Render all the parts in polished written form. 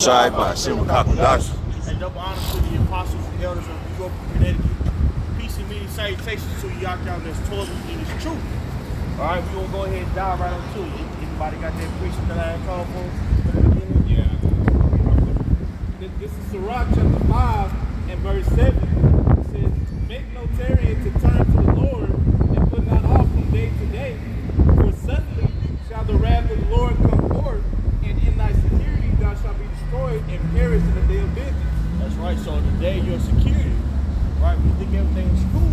Shai B'Hashem Kakodash. And double honor to the apostles and elders of New York, Connecticut. Peace and many salutations to y'all out that's told in this truth. All right, we're going to go ahead and dive right on to it. Anybody got that preaching that I had called for? Yeah. This is Sirach chapter 5 and verse 7. It says, make no tarrying to turn to the Lord and put not off from day to day. For suddenly shall the wrath of the Lord come forth, and in thy security thou shalt be destroyed and perish in the day of vengeance. That's right. So the day your security, right? When you think everything's cool,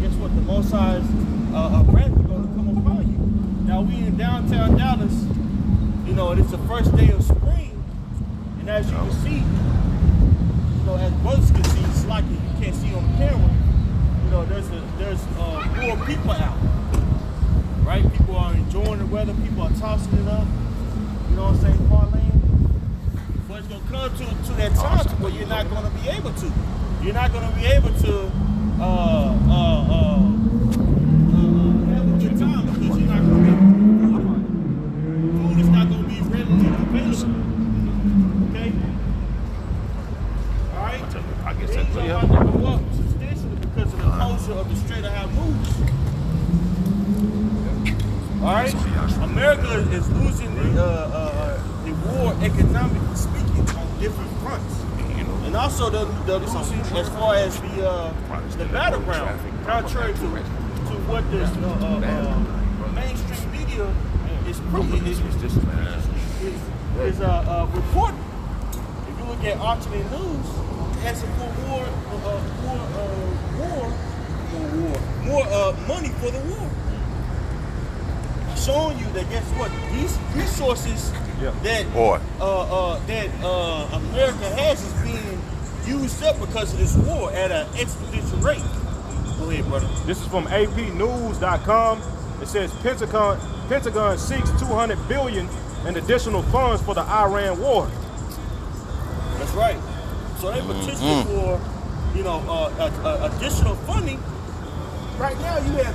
guess what? The Most High's wrath is going to come upon you. Now we in downtown Dallas, you know, and it's the first day of spring, and as you can see, you know, as brothers can see, it's like you can't see on the camera. You know, there's more people out, right? People are enjoying the weather. People are tossing it up. You know what I'm saying? Parlaying. But it's gonna come to that time where you're not gonna be able to. You're not gonna be able to have a good time because you're not gonna be able to. Food is not gonna be readily available. Okay? Alright? I guess Things that's are about to go up substantially because of the closure of the Strait of Hormuz. Alright? America is losing the war economically speaking on different fronts. And also the losing as far as the battleground, contrary to what the mainstream media is reporting. If you look at alternate news, it has more money for the war. Showing you that guess what? These resources that America has is being used up because of this war at an exponential rate. Go ahead, brother. This is from APnews.com. It says Pentagon seeks $200 billion in additional funds for the Iran war. That's right. So they petition for, you know, additional funding. Right now, you have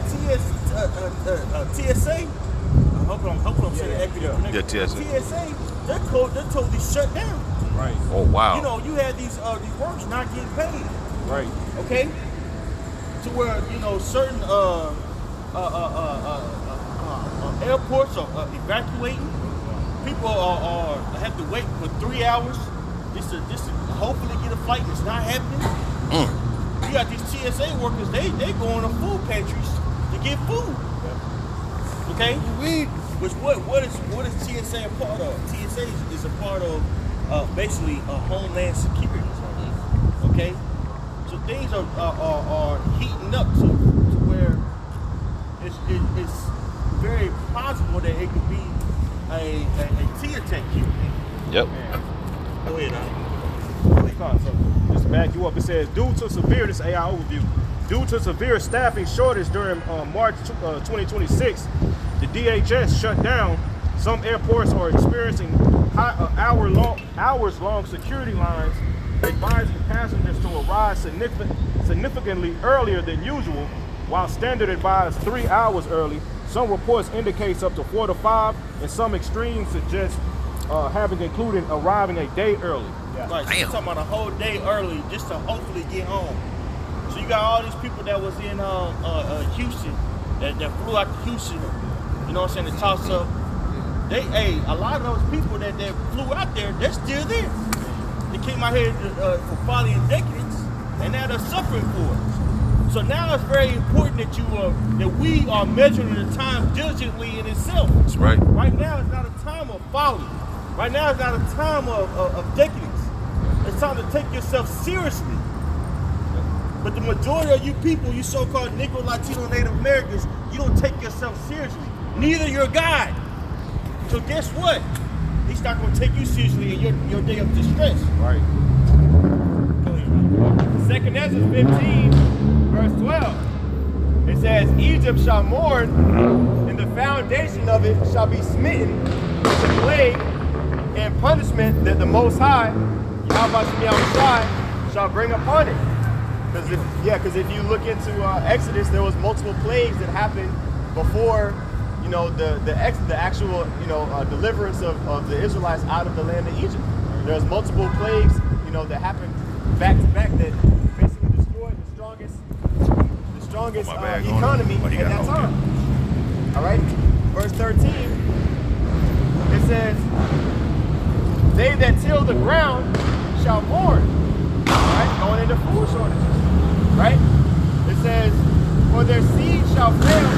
TSA. I hope I'm saying that accurately. Yeah, TSA. TSA, they're totally shut down. Right. Oh, wow. You know, you had these workers not getting paid. Right. Okay. To where, you know, certain airports are evacuating. People are have to wait for 3 hours just to hopefully get a flight that's not happening. You got these TSA workers, they go in the food pantries to get food. Okay? Which what is TSA a part of? TSA is a part of basically homeland security. Okay? So things are heating up to where it's very possible that it could be a tea attack here. Yep. Go ahead, So just to back you up, it says this AI overview, due to severe staffing shortage during March 2026, the DHS shut down. Some airports are experiencing hours-long security lines, advising passengers to arrive significantly earlier than usual, while standard advised 3 hours early. Some reports indicates up to 4 to 5, and some extremes suggest having included arriving a day early. Right, so you're talking about a whole day early just to hopefully get home. So you got all these people that was in Houston, that flew out to Houston, you know what I'm saying, to toss up. A lot of those people that flew out there, they're still there. They came out here for folly and decadence, and now they're suffering for it. So now it's very important that we are measuring the time diligently in itself. That's right. Right now it's not a time of folly. Right now it's not a time of decadence. It's time to take yourself seriously. But the majority of you people, you so-called Negro, Latino, Native Americans, you don't take yourself seriously. Neither your God. So guess what? He's not going to take you seriously in your day of distress. Right. Go ahead. 2 Ezra 15, verse 12. It says, Egypt shall mourn, and the foundation of it shall be smitten with a plague and punishment that the Most High, Yahweh shall bring upon it. Because if you look into Exodus, there was multiple plagues that happened before, the actual deliverance of the Israelites out of the land of Egypt. there's multiple plagues, you know, that happened back to back that basically destroyed the strongest My bag on economy it. But he at got that hold time. All right, verse 13. It says, "They that till the ground shall mourn." All right, going into food shortages. Right? It says, "For their seed shall fail."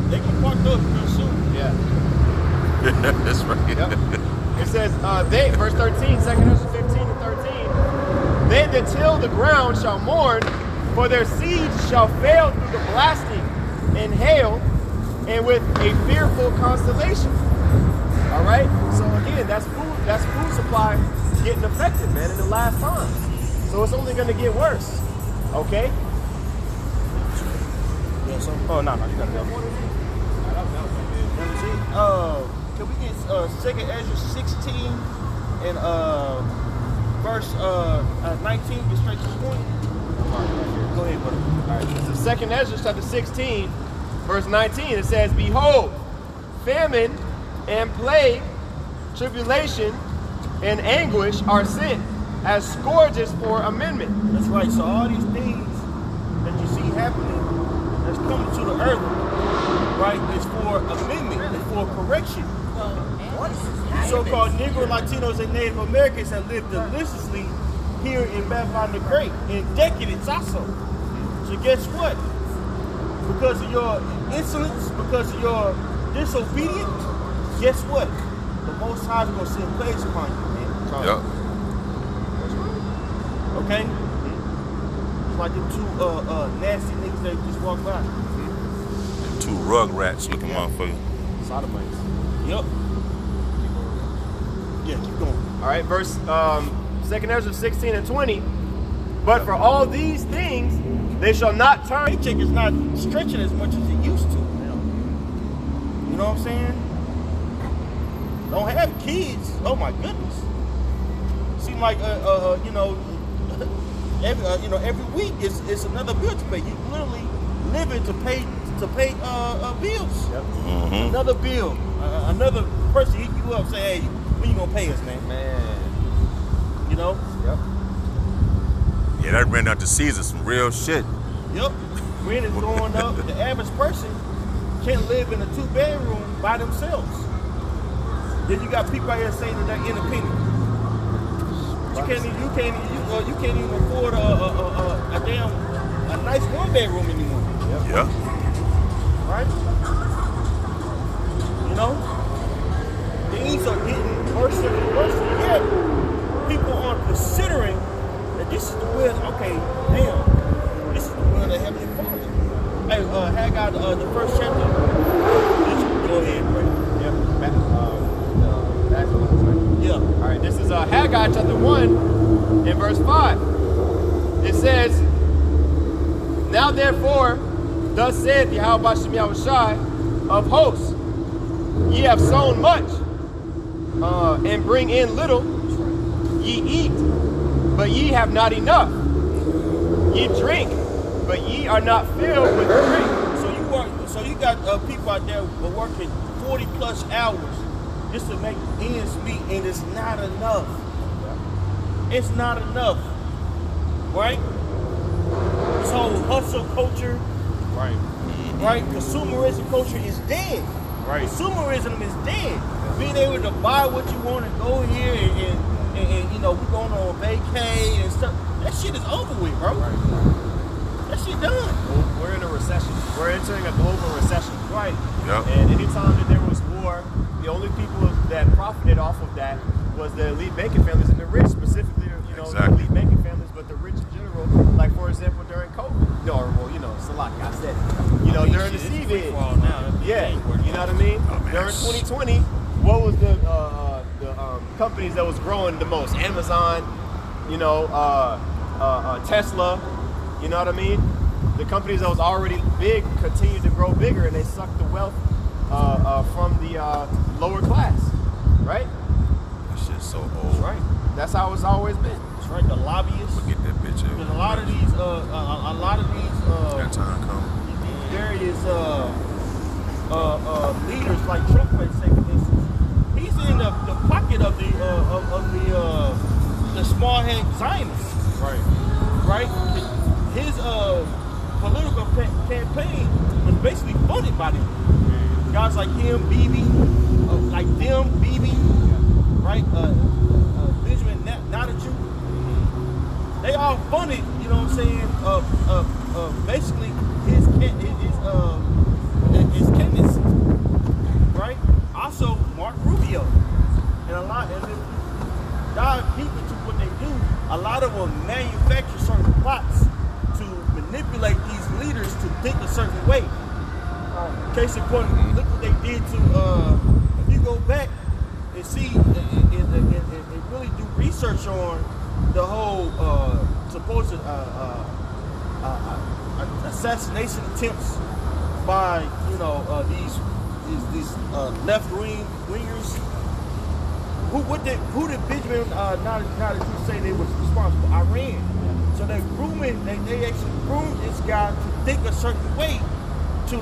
They gonna park those real soon. Yeah. That's right. Yep. It says, verse 13, 2 Ezra 15 and 13, "They that till the ground shall mourn, for their seeds shall fail through the blasting and hail, and with a fearful constellation." All right? So again, that's food supply getting affected, man, in the last time. So it's only gonna get worse. Okay? Oh, no, you gotta go. Can we get 2 Ezra 16 and verse 19? Get straight to the point. Go ahead, brother. All right, this is 2 Ezra chapter 16, verse 19. It says, "Behold, famine and plague, tribulation and anguish are sent as scourges for amendment." That's right. So all these things that you see happening that's coming to the earth, right, is for amendment, it's for correction. So-called Negro, Latinos, and Native Americans have lived deliciously here in Babylon the Great, in decadence also. So guess what? Because of your insolence, because of your disobedience, guess what? The Most High is going to send plagues upon you, man. Yep. Okay? It's like them two nasty niggas that just walked by. Two rug rats looking motherfucker. Sodomites. Yep. Yeah, keep going. All right, verse 2 Ezra 16 and 20. "But for all these things, they shall not turn." Paycheck is not stretching as much as it used to. You know what I'm saying? Don't have kids. Oh my goodness. Seem like you know, every week is another bill to pay. You literally living to pay bills. Yep. Another bill. Another person hit you up, say, "Hey, when you gonna pay us, man?" Man. You know? Yep. Yeah, that ran out to Caesar some real shit. Yep. Rent is going up. The average person can't live in a 2-bedroom by themselves. Then you got people out here saying that they're independent. You can't even afford a nice 1-bedroom anymore. Yeah. Right? You know? Things are getting worse and worse. Yet people aren't considering that this is the will. Okay, damn, this is the will of the Heavenly Father. Hey, Haggai, the first chapter. Go ahead, bro. Yeah. All right, this is Haggai chapter 1 in verse 5. It says, "Now therefore, thus saith Yahweh Bashem Yahushai of hosts, ye have sown much, and bring in little. Ye eat, but ye have not enough. Ye drink, but ye are not filled with drink." So you got people out there working 40 plus hours just to make ends meet, and it's not enough. It's not enough, right? This whole hustle culture, Right. right? Consumerism culture is dead. Right. Consumerism is dead. Being able to buy what you want and go here and you know, we're going on vacay and stuff. That shit is over with, bro. Right. That shit done. We're in a recession. We're entering a global recession. Right. Yep. And anytime that there was war, the only people that profited off of that was the elite banking families and the rich, specifically, you know, Exactly. the elite banking families, but the rich in general, like for example during COVID. No, well, you know, Salak, I said, you know, during the Shit, it's CVID. free for all now. Yeah, you know what I mean? Oh, man. During 2020, what was the companies that was growing the most? Amazon, you know, Tesla, you know what I mean? The companies that was already big continued to grow bigger, and they sucked the wealth from the lower class, right? That shit's so old. Right. That's how it's always been. That's right. The lobbyists. Forget that bitch. Because a lot of these That time come. various leaders like Trump, let's say, for instance, he's in the pocket of the small head Zionists. Right? His political campaign was basically funded by them. Guys like him, Bibi, right? Benjamin Netanyahu. They all funded, you know what I'm saying? Basically his candidacy, right? Also Mark Rubio, and a lot. And if you dive deep into what they do, a lot of them manufacture certain plots to manipulate these leaders to think a certain way. Case in point, look what they did to. If you go back and see and really do research on the whole supposed assassination attempts by these left wingers. Who did Benjamin Netanyahu say they was responsible? Iran. So they actually groomed this guy to think a certain way to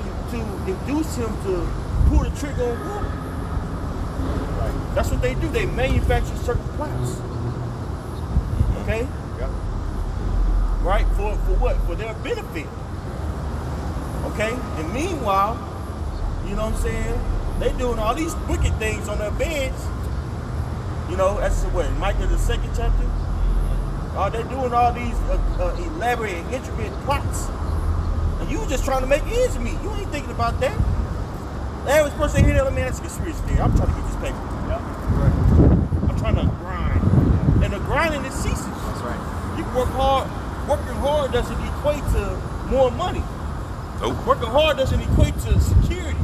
induce him to pull the trigger on war. Right. That's what they do. They manufacture certain plots. Okay? Yep. Right? For what? For their benefit. Okay? And meanwhile, you know what I'm saying? They doing all these wicked things on their beds. You know, that's what, Micah the 2nd chapter? They're doing all these elaborate and intricate plots. And you just trying to make ends meet. You ain't thinking about that. The average person here, let me ask a conspiracy theory. I'm trying to get this paper. Yep. Right. I'm trying to grind. And the grinding is ceases. That's right. You can work hard. Working hard doesn't equate to more money. Nope. Working hard doesn't equate to security.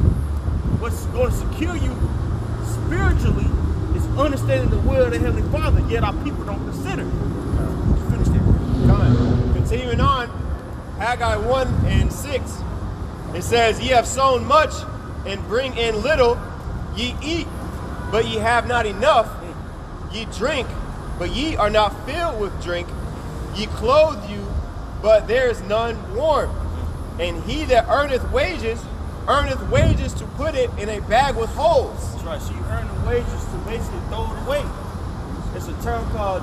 What's going to secure you spiritually is understanding the will of the Heavenly Father, yet our people don't consider. Finish that. Continuing on, Haggai 1:6, it says, "Ye have sown much and bring in little. Ye eat, but ye have not enough. Ye drink, but ye are not filled with drink. Ye clothe you, but there is none warm. And he that earneth wages to put it in a bag with holes." That's right. So you earn the wages to basically throw it away. It's a term called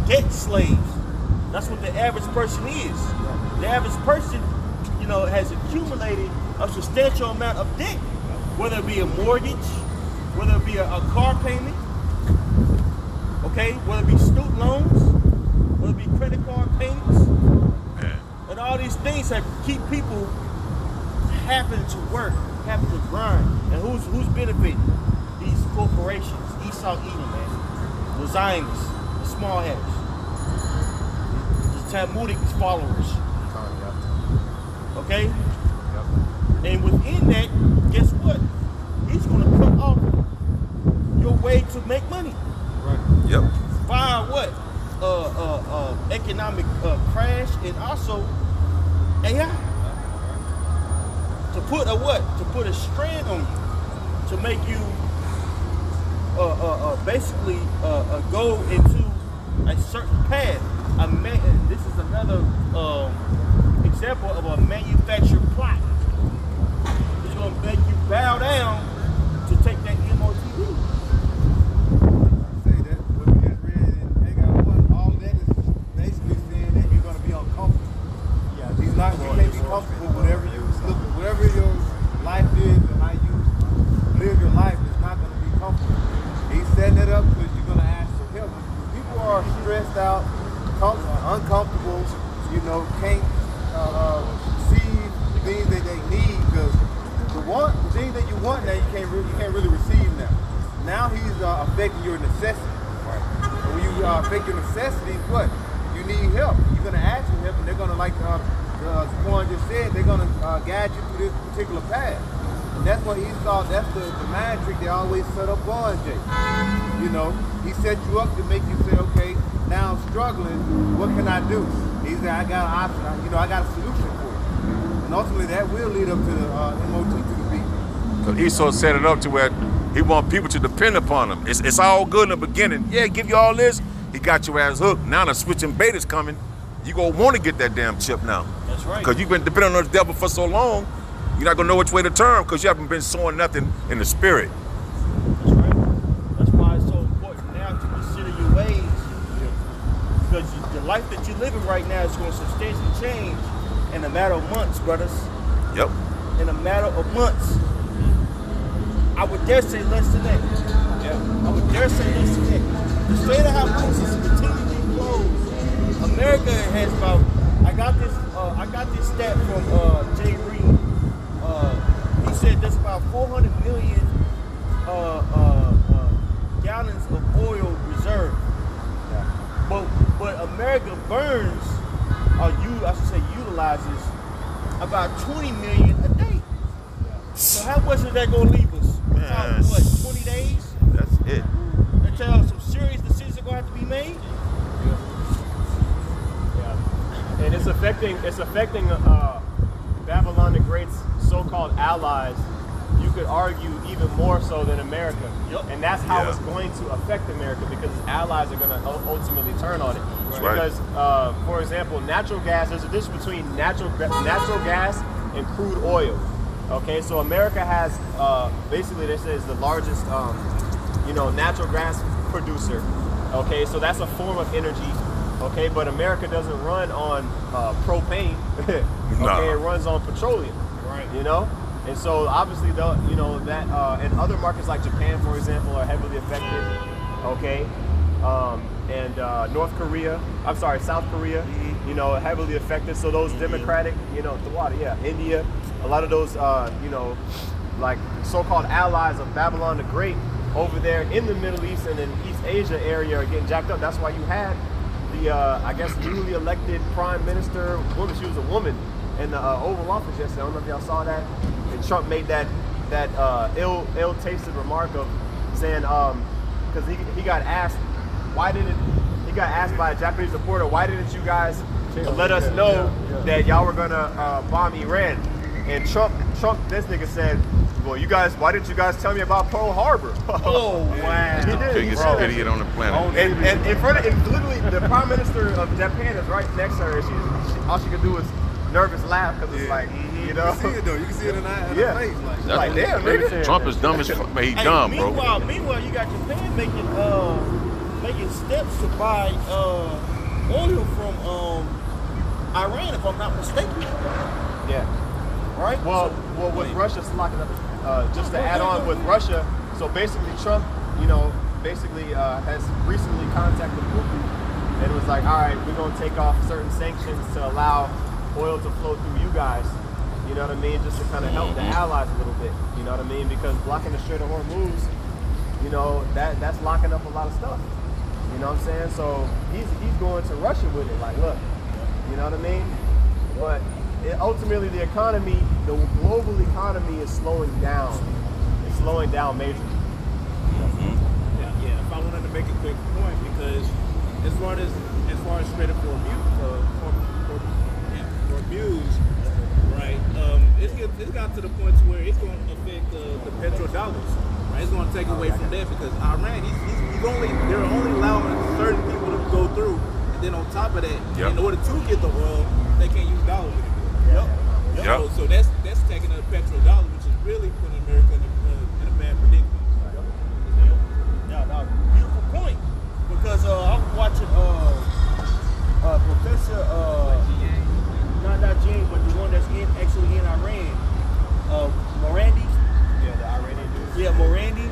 debt slaves. That's what the average person is. The average person, has accumulated a substantial amount of debt, whether it be a mortgage, whether it be a car payment, okay, whether it be student loans, whether it be credit card payments, and all these things that keep people having to work, having to grind. And who's benefiting? These corporations, Esau Edom, man, the Zionists, the small heads, the Talmudic followers. Okay? Yep. And within that, guess what? He's going to cut off your way to make money. Right. Yep. Via what? Economic crash, and also AI. To put a what? To put a strand on you, to make you basically go into a certain path. This is another example of a manufactured plot. It's going to make you bow down to take that MOTV. Say that what we just read in Haggai 1, all that is basically saying that you're going to be uncomfortable. Yeah, you can't be comfortable whatever your life is and how you live your life is not going to be comfortable. He's setting it up because you're going to ask for help. People are stressed out, uncomfortable, can't see the things that they need because the things that you want now you can't really receive now. Now he's affecting your necessity. Right. And when you affect your necessities, what? You need help. You're going to ask for help, and they're going to, like Quan just said, they're going to guide you through this particular path. And that's what that's the mind trick they always set up on, Jay. He set you up to make you say, okay, now I'm struggling, what can I do? He said, I got an option, I got a solution for it. And ultimately that will lead up to the MOT to the beat. Because Esau set it up to where he want people to depend upon him. It's all good in the beginning. Yeah, give you all this. He got your ass hooked. Now the switching bait is coming. You gonna want to get that damn chip now. That's right. Because you've been depending on the devil for so long. You're not gonna know which way to turn because you haven't been sowing nothing in the spirit. That's right. That's why it's so important now to consider your ways. Because the life that you're living right now is going to substantially change in a matter of months, brothers. Yep. In a matter of months. I would dare say less than that. Yeah. I would dare say less than that. The Strait of Hormuz is continually closed. America has about, I got this stat from Jay Reed. He said there's about 400 million gallons of oil reserved. But America burns, utilizes about 20 million a day. So how much is that gonna leave us? About, what, 20 days? That's it. Until some serious decisions are gonna have to be made. Yeah. And it's affecting Babylon the Great's so-called allies. You could argue even more so than America. Yep. And that's how it's going to affect America because its allies are going to ultimately turn on it. That's because, for example, natural gas, there's a difference between natural gas and crude oil. Okay, so America has, basically they say is the largest, natural gas producer. Okay, so that's a form of energy. Okay, but America doesn't run on propane. Okay, it runs on petroleum. Right. You know? And so obviously, and other markets like Japan, for example, are heavily affected. Okay, and South Korea, heavily affected. So those democratic, India, a lot of those, like so-called allies of Babylon the Great over there in the Middle East and in East Asia area are getting jacked up. That's why you had the, newly elected prime minister, she was a woman, in the Oval Office yesterday. I don't know if y'all saw that. And Trump made that ill-tasted remark of saying, because he got asked, he got asked by a Japanese reporter, why didn't you guys let us know that y'all were gonna bomb Iran? And Trump, this nigga said, well, why didn't you guys tell me about Pearl Harbor? Oh, wow. He did. Biggest idiot on the planet. And in front of, literally, the prime minister of Japan is right next to her. All she could do was nervous laugh because it's like, You can see it though. You can see it in her face. Like damn, nigga. Trump is dumb as fuck. He Hey, dumb, bro. Meanwhile, you got Japan making steps to buy oil from Iran, if I'm not mistaken. Yeah. Right. Well, with Russia locking up, just to add on with Russia. So basically, Trump, has recently contacted Putin and was like, all right, we're gonna take off certain sanctions to allow oil to flow through you guys. You know what I mean? Just to kind of help the allies a little bit. You know what I mean? Because blocking the Strait of Hormuz, that's locking up a lot of stuff. You know what I'm saying? So he's going to Russia with it. Like, look, you know what I mean? But ultimately, the global economy is slowing down. It's slowing down majorly. Yeah. If I wanted to make a quick point, because as far as Strait of Hormuz, right? It's got to the point to where it's going to affect the petrodollars. Right? It's going to take away from that because Iran, they're only allowing certain people to go through, and then on top of that, in order to get the oil, they can't use dollars anymore. Yep. So that's taking the petrodollar, which is really putting America in a bad predicament. No, beautiful point. Because I was watching Professor not Jane, but the one that's actually in Iran, Morandi. Yeah, the Iranian dude. Yeah, Morandi.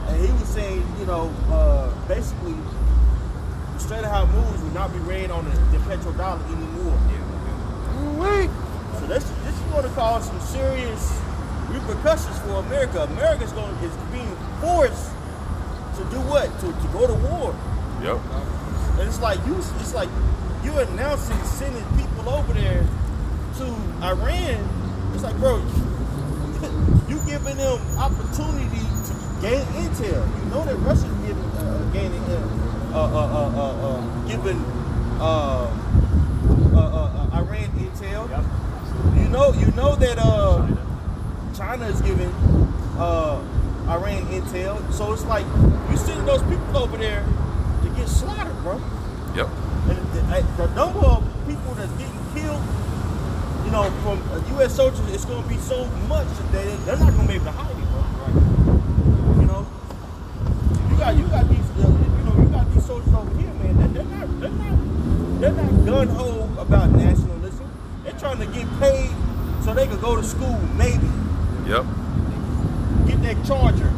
And he was saying, basically, the Strait of Hormuz would not be ran on the petrodollar anymore. So this is going to cause some serious repercussions for America. America's is being forced to do what? To go to war. Yep. And it's like you're announcing sending people over there to Iran. It's like, bro, you giving them opportunity to gain intel. You know that Russia's giving Iran intel. Yep. You know that China is giving Iran intel. So it's like you sending those people over there to get slaughtered, bro. Yep. And the number of people that's getting killed you know, from U.S. soldiers, it's going to be so much that they're not going to be able to hide it, bro. You know, you got these, you got these soldiers over here, man. They're not gun ho about nationalism. They're trying to get paid so they can go to school, maybe. Yep. Get that charger.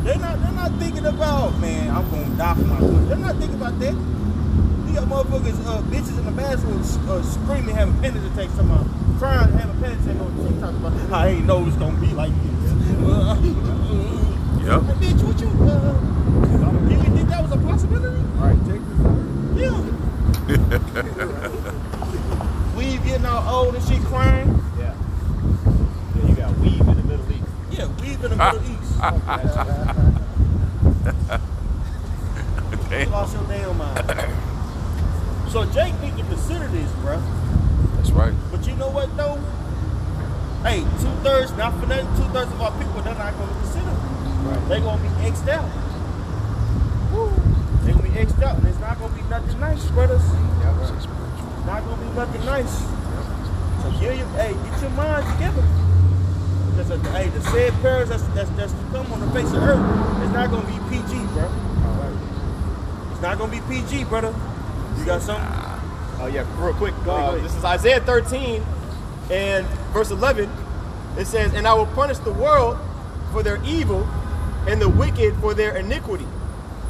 They're not thinking about, man, I'm gonna die for my country. They're not thinking about that. You got motherfuckers, bitches in the bathroom screaming, having panic attacks, talking about crying, having panic attacks on TikTok about, I ain't know it's gonna be like this. Yep. Hey, bitch, what you didn't think that was a possibility? All right, take this out. Yeah. Weave getting all old and shit crying. Yeah. Yeah, you got weave in the Middle East. Yeah, weave in the Middle East. You lost your damn mind. So Jake need to consider this, bro. That's right. But you know what though? Hey, 2/3, not for nothing, 2/3 of our people, they're not gonna consider it. Right. They're gonna be X'd out. Woo. They're gonna be X'd out, and it's not gonna be nothing nice, brothers. It's not gonna be nothing nice. So get your mind together. Because the said prayers that's to come on the face of earth, it's not gonna be PG, bro. It's not gonna be PG, brother. You got something? Oh yeah, real quick. Go ahead. This is Isaiah 13 and verse 11. It says, "And I will punish the world for their evil and the wicked for their iniquity.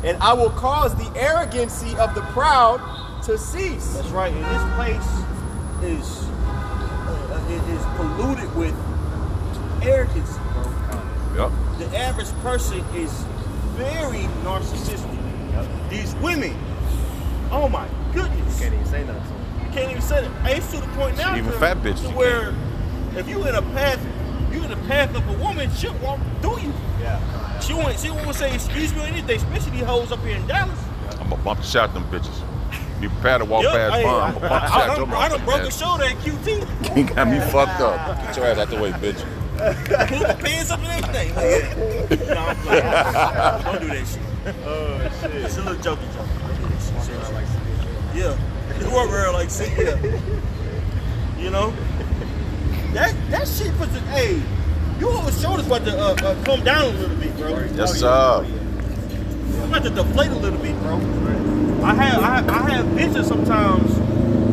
And I will cause the arrogancy of the proud to cease." That's right. And this place is polluted with arrogance, bro. Yep. The average person is very narcissistic. These women, oh my goodness. Can't even say nothing to them. You can't even say that. Hey, it's to the point now Even to, fat bitches, to you where if you in a path of a woman, she'll walk through you. Yeah. She won't say excuse me or anything, especially these hoes up here in Dallas. I'm gonna bump the shot them bitches. Be prepared to walk Yep, past hey, bomb. Bump the shot I them done broke a motherfuckers. shoulder at QT. You got me fucked up. Get your ass out the way, bitch. Pull my pants up and everything. No, I'm playing. Don't do that shit. Oh shit. It's a little jokey joke. Don't do that shit. Yeah. The world like see, yeah. You know? That shit puts it, hey, you always showed us about to come down a little bit, bro. Yes, sir. I'm about to deflate a little bit, bro. I have visions sometimes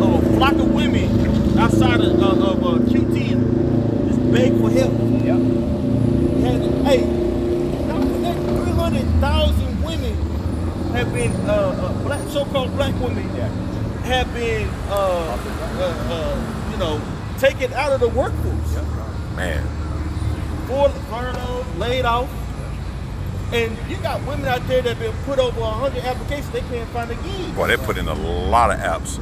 of a flock of women outside of QT just beg for help. Yep. And, hey, 300,000 women have been black, so-called black women have been taken out of the workforce. Man. Furloughed, laid off. And you got women out there that have been put over 100 applications, they can't find a gig. Boy, they put in a lot of apps.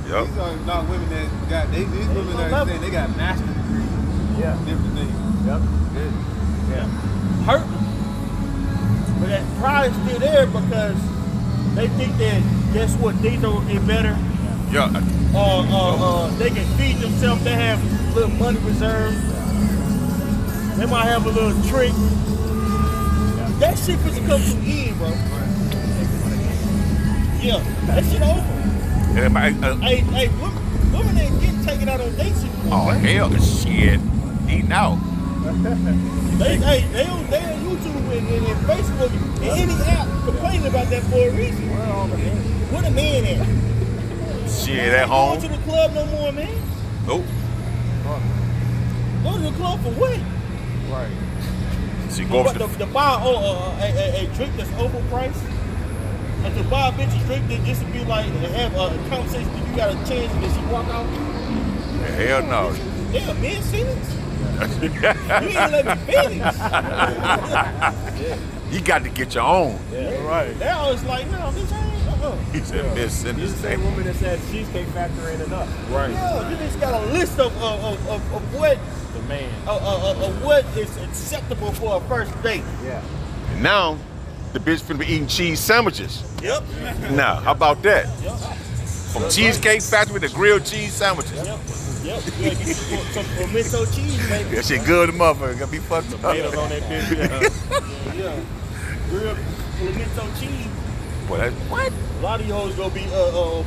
These Yep. are not women that got, these women are saying they got master degrees. Yeah. Different things. Yep. Yeah. Hurt. But that pride is still there because they think that, guess what, they know it better. Yeah. They can feed themselves, they have a little money reserve. They might have a little trick. That shit puts to come to an end, bro. Yeah, that shit over. Hey, women ain't getting taken out on dates anymore. Oh, hell, shit. Eating out. They on YouTube and Facebook and any app complaining about that for a reason. Where the man at? Shit, Ain't at going home. to the club no more, man. Nope. Go to the club for what? Right. She goes to To buy a drink that's overpriced, and to buy a bitch a drink that just to be like have a conversation that you got a chance and then she walk out. hell no. Yeah, men feelings. You ain't let me feelings. You got to get your own. Yeah. Right. Now it's like, no, bitch, I ain't. He said, Miss You're the same woman that said cheesecake factory ain't enough. Right. Yeah, you just got a list of what The man. of what is acceptable for a first date. Yeah. And now, the bitch finna be eating cheese sandwiches. Yep. Now, how about that? Yep. From Cheesecake Factory to grilled cheese sandwiches. Yep. Yep. You gotta get some pimento cheese, baby. That shit good, motherfucker. Gotta be fucked up. Potatoes on that bitch. Yeah. Grilled pimento cheese. Boy, that, what? A lot of you hoes gonna be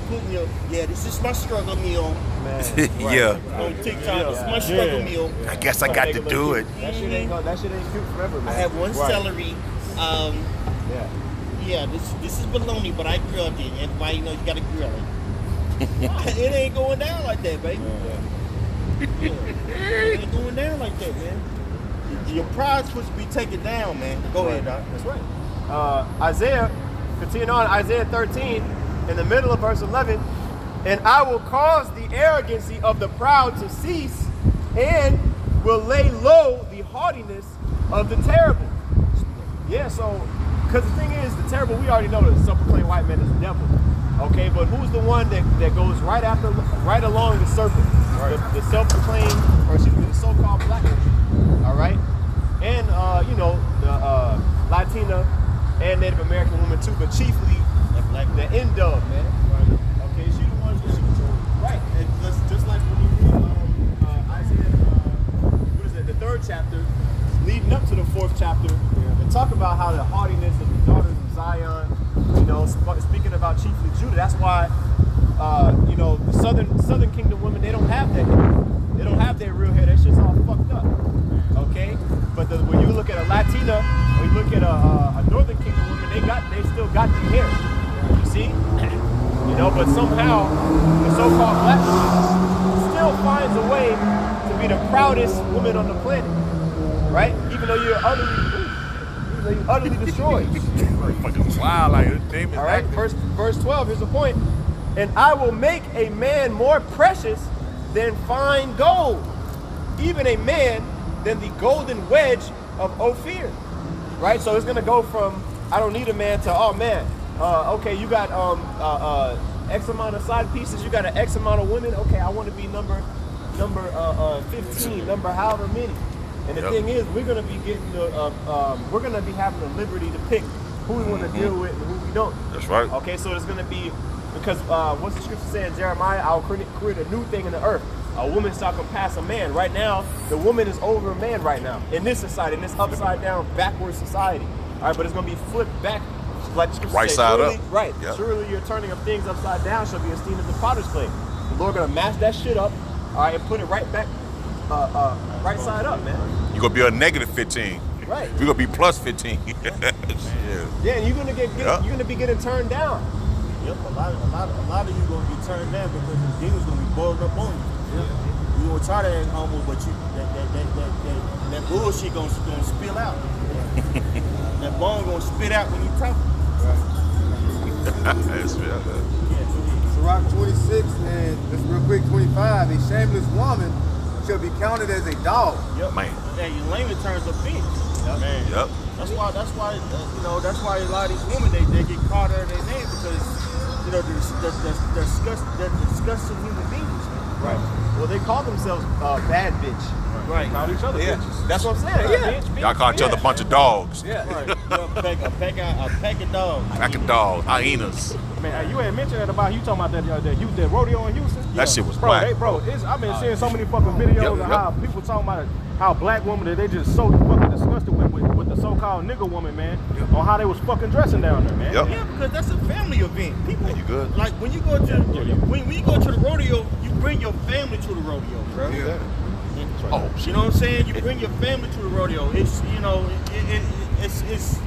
putting your, yeah, this is my struggle meal Yeah. on TikTok. This is my struggle meal. I guess I got to do it. That shit ain't cute forever, man. I have one celery. Yeah. Yeah, this is bologna, but I grilled it. Everybody knows you gotta grill it. It ain't going down like that, baby. Yeah. It ain't going down like that, man. Your pride's supposed to be taken down, man. Go ahead, Doc. That's right. Isaiah, continue on, Isaiah 13, in the middle of verse 11, and I will cause the arrogancy of the proud to cease, and will lay low the haughtiness of the terrible. Yeah, so, because the thing is, the terrible, we already know that the self-proclaimed white man is the devil. Okay, but who's the one that goes right along the serpent? Right. The self-proclaimed, or excuse me, the so-called black man. All right? And, the Latina and Native American women too, but chiefly the end of, man. Right. Okay, she the ones that she controls. Right. And just like when you read Isaiah, the 3rd chapter, leading up to the 4th chapter, they talk about how the haughtiness of the daughters of Zion, speaking about chiefly Judah. That's why, the southern kingdom women, they don't have that hair. They don't have that real hair. That shit's all fucked up. Okay? But when you look at a Latina, when you look at a northern kingdom woman, they still got the hair. You see? But somehow the so-called black woman still finds a way to be the proudest woman on the planet. Right? Even though you're utterly destroyed. Fucking wild, like this demon. All right, verse 12, here's the point. And I will make a man more precious than fine gold, even a man than the golden wedge of Ophir. Right? So it's gonna go from I don't need a man to, oh man, okay, you got X amount of side pieces, you got an X amount of women, okay, I want to be number 15, number however many. And the thing is, we're gonna be we're gonna be having the liberty to pick who we want to deal with and who we don't. That's right. Okay, so it's gonna be, because what's the scripture saying, Jeremiah? I'll create a new thing in the earth. A woman shall compass a man. Right now, the woman is over a man right now in this society, in this upside down, backward society. All right, but it's gonna be flipped back, like the scripture right says, side surely, up. Right. Yep. Surely your turning of things upside down shall be esteemed as the potter's clay. The Lord gonna mash that shit up, all right, and put it right back, right side up, man. You're gonna be a negative 15. Right. We're gonna be plus 15. Yeah, and you're gonna you're gonna be getting turned down. Yep, a lot of you gonna be turned down because the demons gonna be boiled up on you. Yep. You gonna try to act humble, but that bullshit gonna spill out. That bone gonna spit out when you talk. That's real. Sirach 26 and just real quick 25. A shameless woman shall be counted as a dog. Yep. Man. Yeah, your layman turns a bitch. Yep. Man. Yep. That's why that's why a lot of these women they get caught out of their name because they're disgusting human beings. Right. Well, they call themselves bad bitch. Right. Call each other Yeah. bitches. That's what I'm saying. Yeah. Bitch, Y'all call each other a bunch of dogs. Yeah. Right. a pack of dogs. Pack of dogs, hyenas. Man, you had mentioned that about you talking about that rodeo in Houston. That shit was bro. whack. I've been seeing so many fucking videos of how people talking about how black women that they just so fucking disgusted with the so-called nigger woman, man, on how they was fucking dressing down there, man. Yep. Yeah, because that's a family event. People, You good? like when you go to when you go to the rodeo, you bring your family to the rodeo, bro. Yeah. Oh, You know what I'm saying? You bring your family to the rodeo. It's it's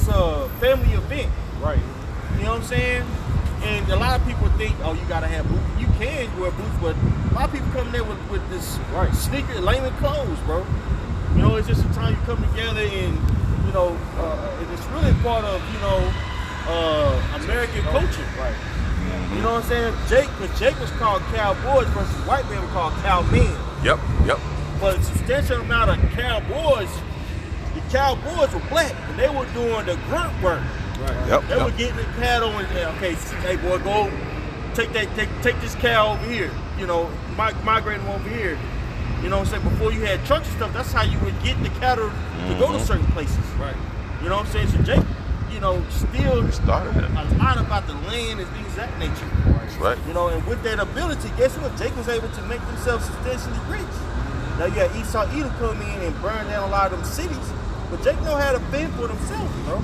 a family event. Right. You know what I'm saying? And a lot of people think, oh, you gotta have boots. You can wear boots, but a lot of people come there with this sneaker, layman clothes, bro. You know, it's just a time you come together and and it's really part of American culture. Right. You know what I'm saying? Jake was called cowboys versus white men were called cowmen. Yep. But a substantial amount of cowboys, the cowboys were black, and they were doing the grunt work. Right. Yep. They were getting the cattle and okay, hey boy, go take this cow over here. Migrate them over here. You know what I'm saying? Before you had trucks and stuff, that's how you would get the cattle to go to certain places. Right. You know what I'm saying? So Jake, still started it. a lot about the land and things of that nature. That's right. And with that ability, guess what? Jake was able to make themselves substantially rich. Now you got Esau Edom come in and burn down a lot of them cities, but Jake know how to fend for themselves, bro.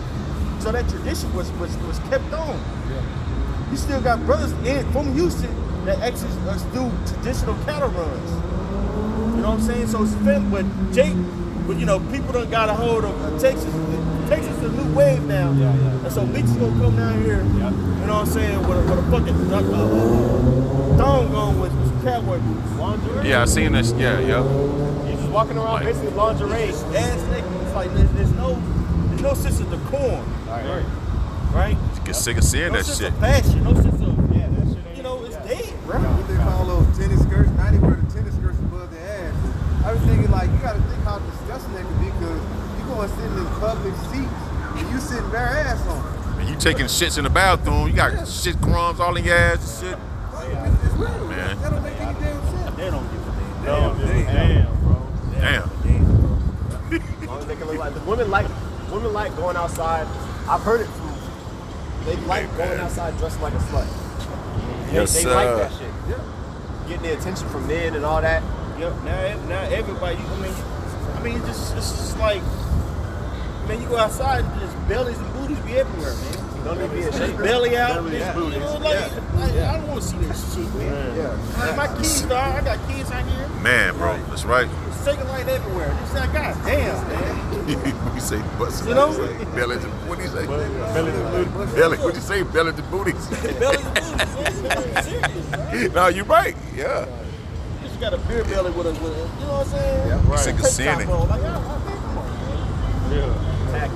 So that tradition was kept on. You still got brothers from Houston that actually do traditional cattle runs. You know what I'm saying? So it's fun, but people done got a hold of Texas. Texas is a new wave now. And so bitches gonna come down here, you know what I'm saying, with a fucking thong on with cowboy boots. Lingerie. Yeah, I seen this. Yeah. You're just walking around basically lingerie. Ass naked. It's like there's no sense of decorum. Right? Get sick of seeing No that sense shit. of fashion. No sense of That shit ain't. it's dead, bro. What they call those tennis skirts? Now they wear the tennis skirts above their ass. I was thinking like you got to think how disgusting that could be because you going sitting in public seats and you sitting bare ass on it. And you taking shits in the bathroom. You got shit crumbs all in your ass and shit. It's real. Man. That don't make any damn sense. They don't give a damn. Damn, bro. Damn. As long as they can look like the women like going outside. I've heard it from. They like going outside dressed like a slut. Yes, they sir. like that shit. Getting the attention from men and all that. Yep. Now everybody. I mean, it's just like, man, you go outside and just bellies and booties be everywhere, man. Don't even be ashamed. Belly out. Belly man. booties. You know, like, I don't want to see this shit, man. Like my kids, dog. I got kids out here. Man, bro. That's right. It's taking light everywhere. It's like, God damn, man. You say bust. You know? Belly to, what do you say? Belly to booty. Belly. What you say? Belly to booties. Belly and booties, man. Serious, bro. No, you right. Yeah. You just got a beer belly with a, you know what I'm saying? Yeah, right. Sick of Tank seeing top it. on. Like, come on, man.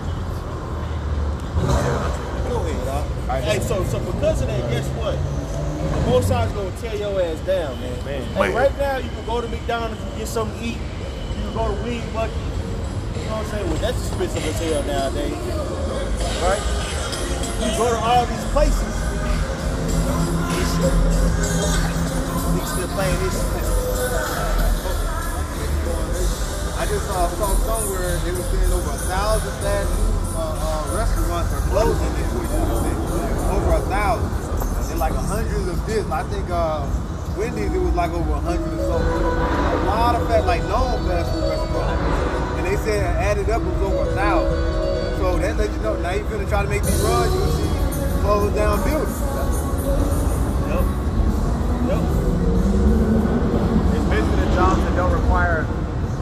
Go ahead, dog. Hey, so because of that, guess what? The Most High's gonna tear your ass down, man. Hey, right now you can go to McDonald's and get something to eat. You can go to Weed Bucket. You know what I'm saying? Well, that's expensive as hell nowadays, right? You go to all these places. Niggas still playing this shit. I just saw somewhere they were saying over 1,000 fast food restaurants are closing this week. Over 1,000. And like hundreds of this. I think Wendy's it was like over 100 or so. A lot of like known fast food restaurants. And they said added up it was over 1,000. So that lets you know now you're gonna try to make these runs, you'll see close down buildings. Yep. It's basically the jobs that don't require a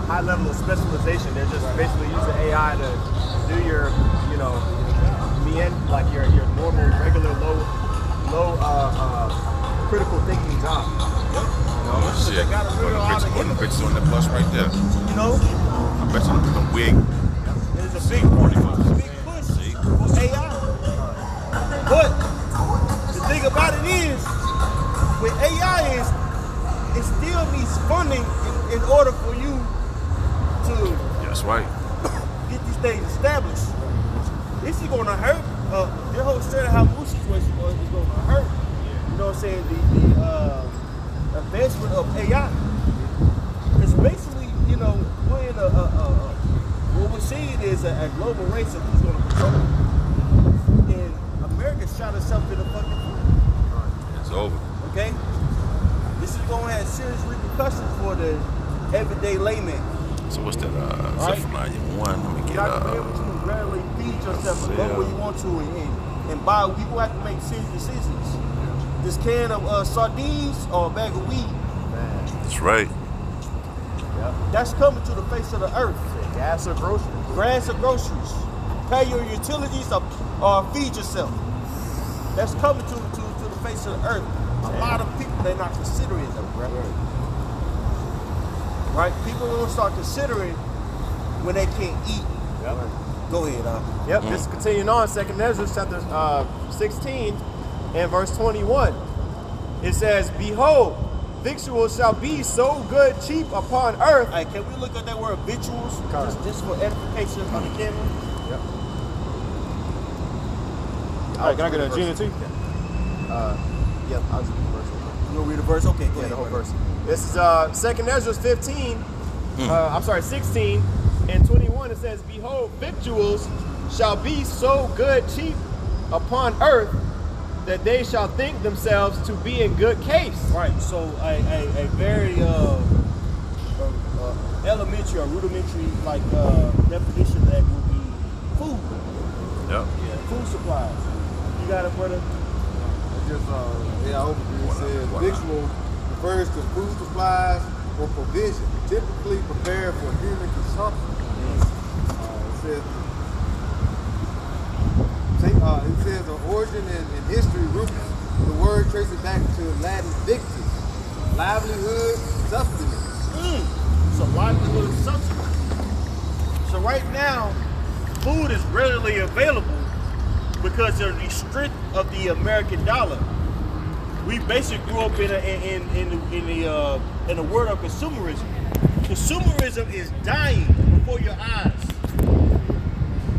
high level of specialization. They're just basically using AI to do your, like your normal, regular, low critical thinking job. Oh, shit. They got a real One of the bitches on that bus right there. You know? I bet you the wig. There's a big push for AI. But the thing about it is, with AI it still needs funding in order for you to That's right. get these things established. This is going to hurt. The whole Strait of Hormuz situation is going to hurt. You know what I'm saying? The advancement of AI. Because basically, we're in what we're seeing is a global race of who's going to control it. And America shot itself in the fucking foot. It's over. Okay? This is going to have serious repercussions for the everyday layman. So what's that? Right. Zephaniah 1. Let me You're get not going to be able to rarely feed yourself and go where you want to and buy. People have to make serious decisions. This can of sardines or a bag of weed, That's right. that's coming to the face of the earth. Gas or groceries. Grass or groceries. Pay your utilities or feed yourself. That's coming to the face of the earth. A lot of people, they're not considering them, right? Right? People don't start considering when they can't eat. Go ahead, Yep, this is continuing on, 2nd Ezra chapter 16 and verse 21. It says, "Behold, victuals shall be so good cheap upon earth." Hey, can we look at that word victuals? Just for edification on the camera. Yep. All right, can I get a Gina too? Yep, I'll just read the verse. You gonna read the verse? Okay, go Yeah, ahead. the whole verse. This is 2nd Ezra 16 and 21. It says, "Behold, victuals shall be so good cheap upon earth that they shall think themselves to be in good case." Right. So a very elementary or rudimentary definition that would be food. Yep. Food supplies. You got it, brother? Just, overview. It says victual refers to food supplies or provision, typically prepared for human consumption. It says the origin and history roots. The word traces back to Latin victus, livelihood, sustenance. So livelihood and substance. So right now, food is readily available because of the strength of the American dollar. We basically grew up in the world of consumerism. Consumerism is dying before your eyes,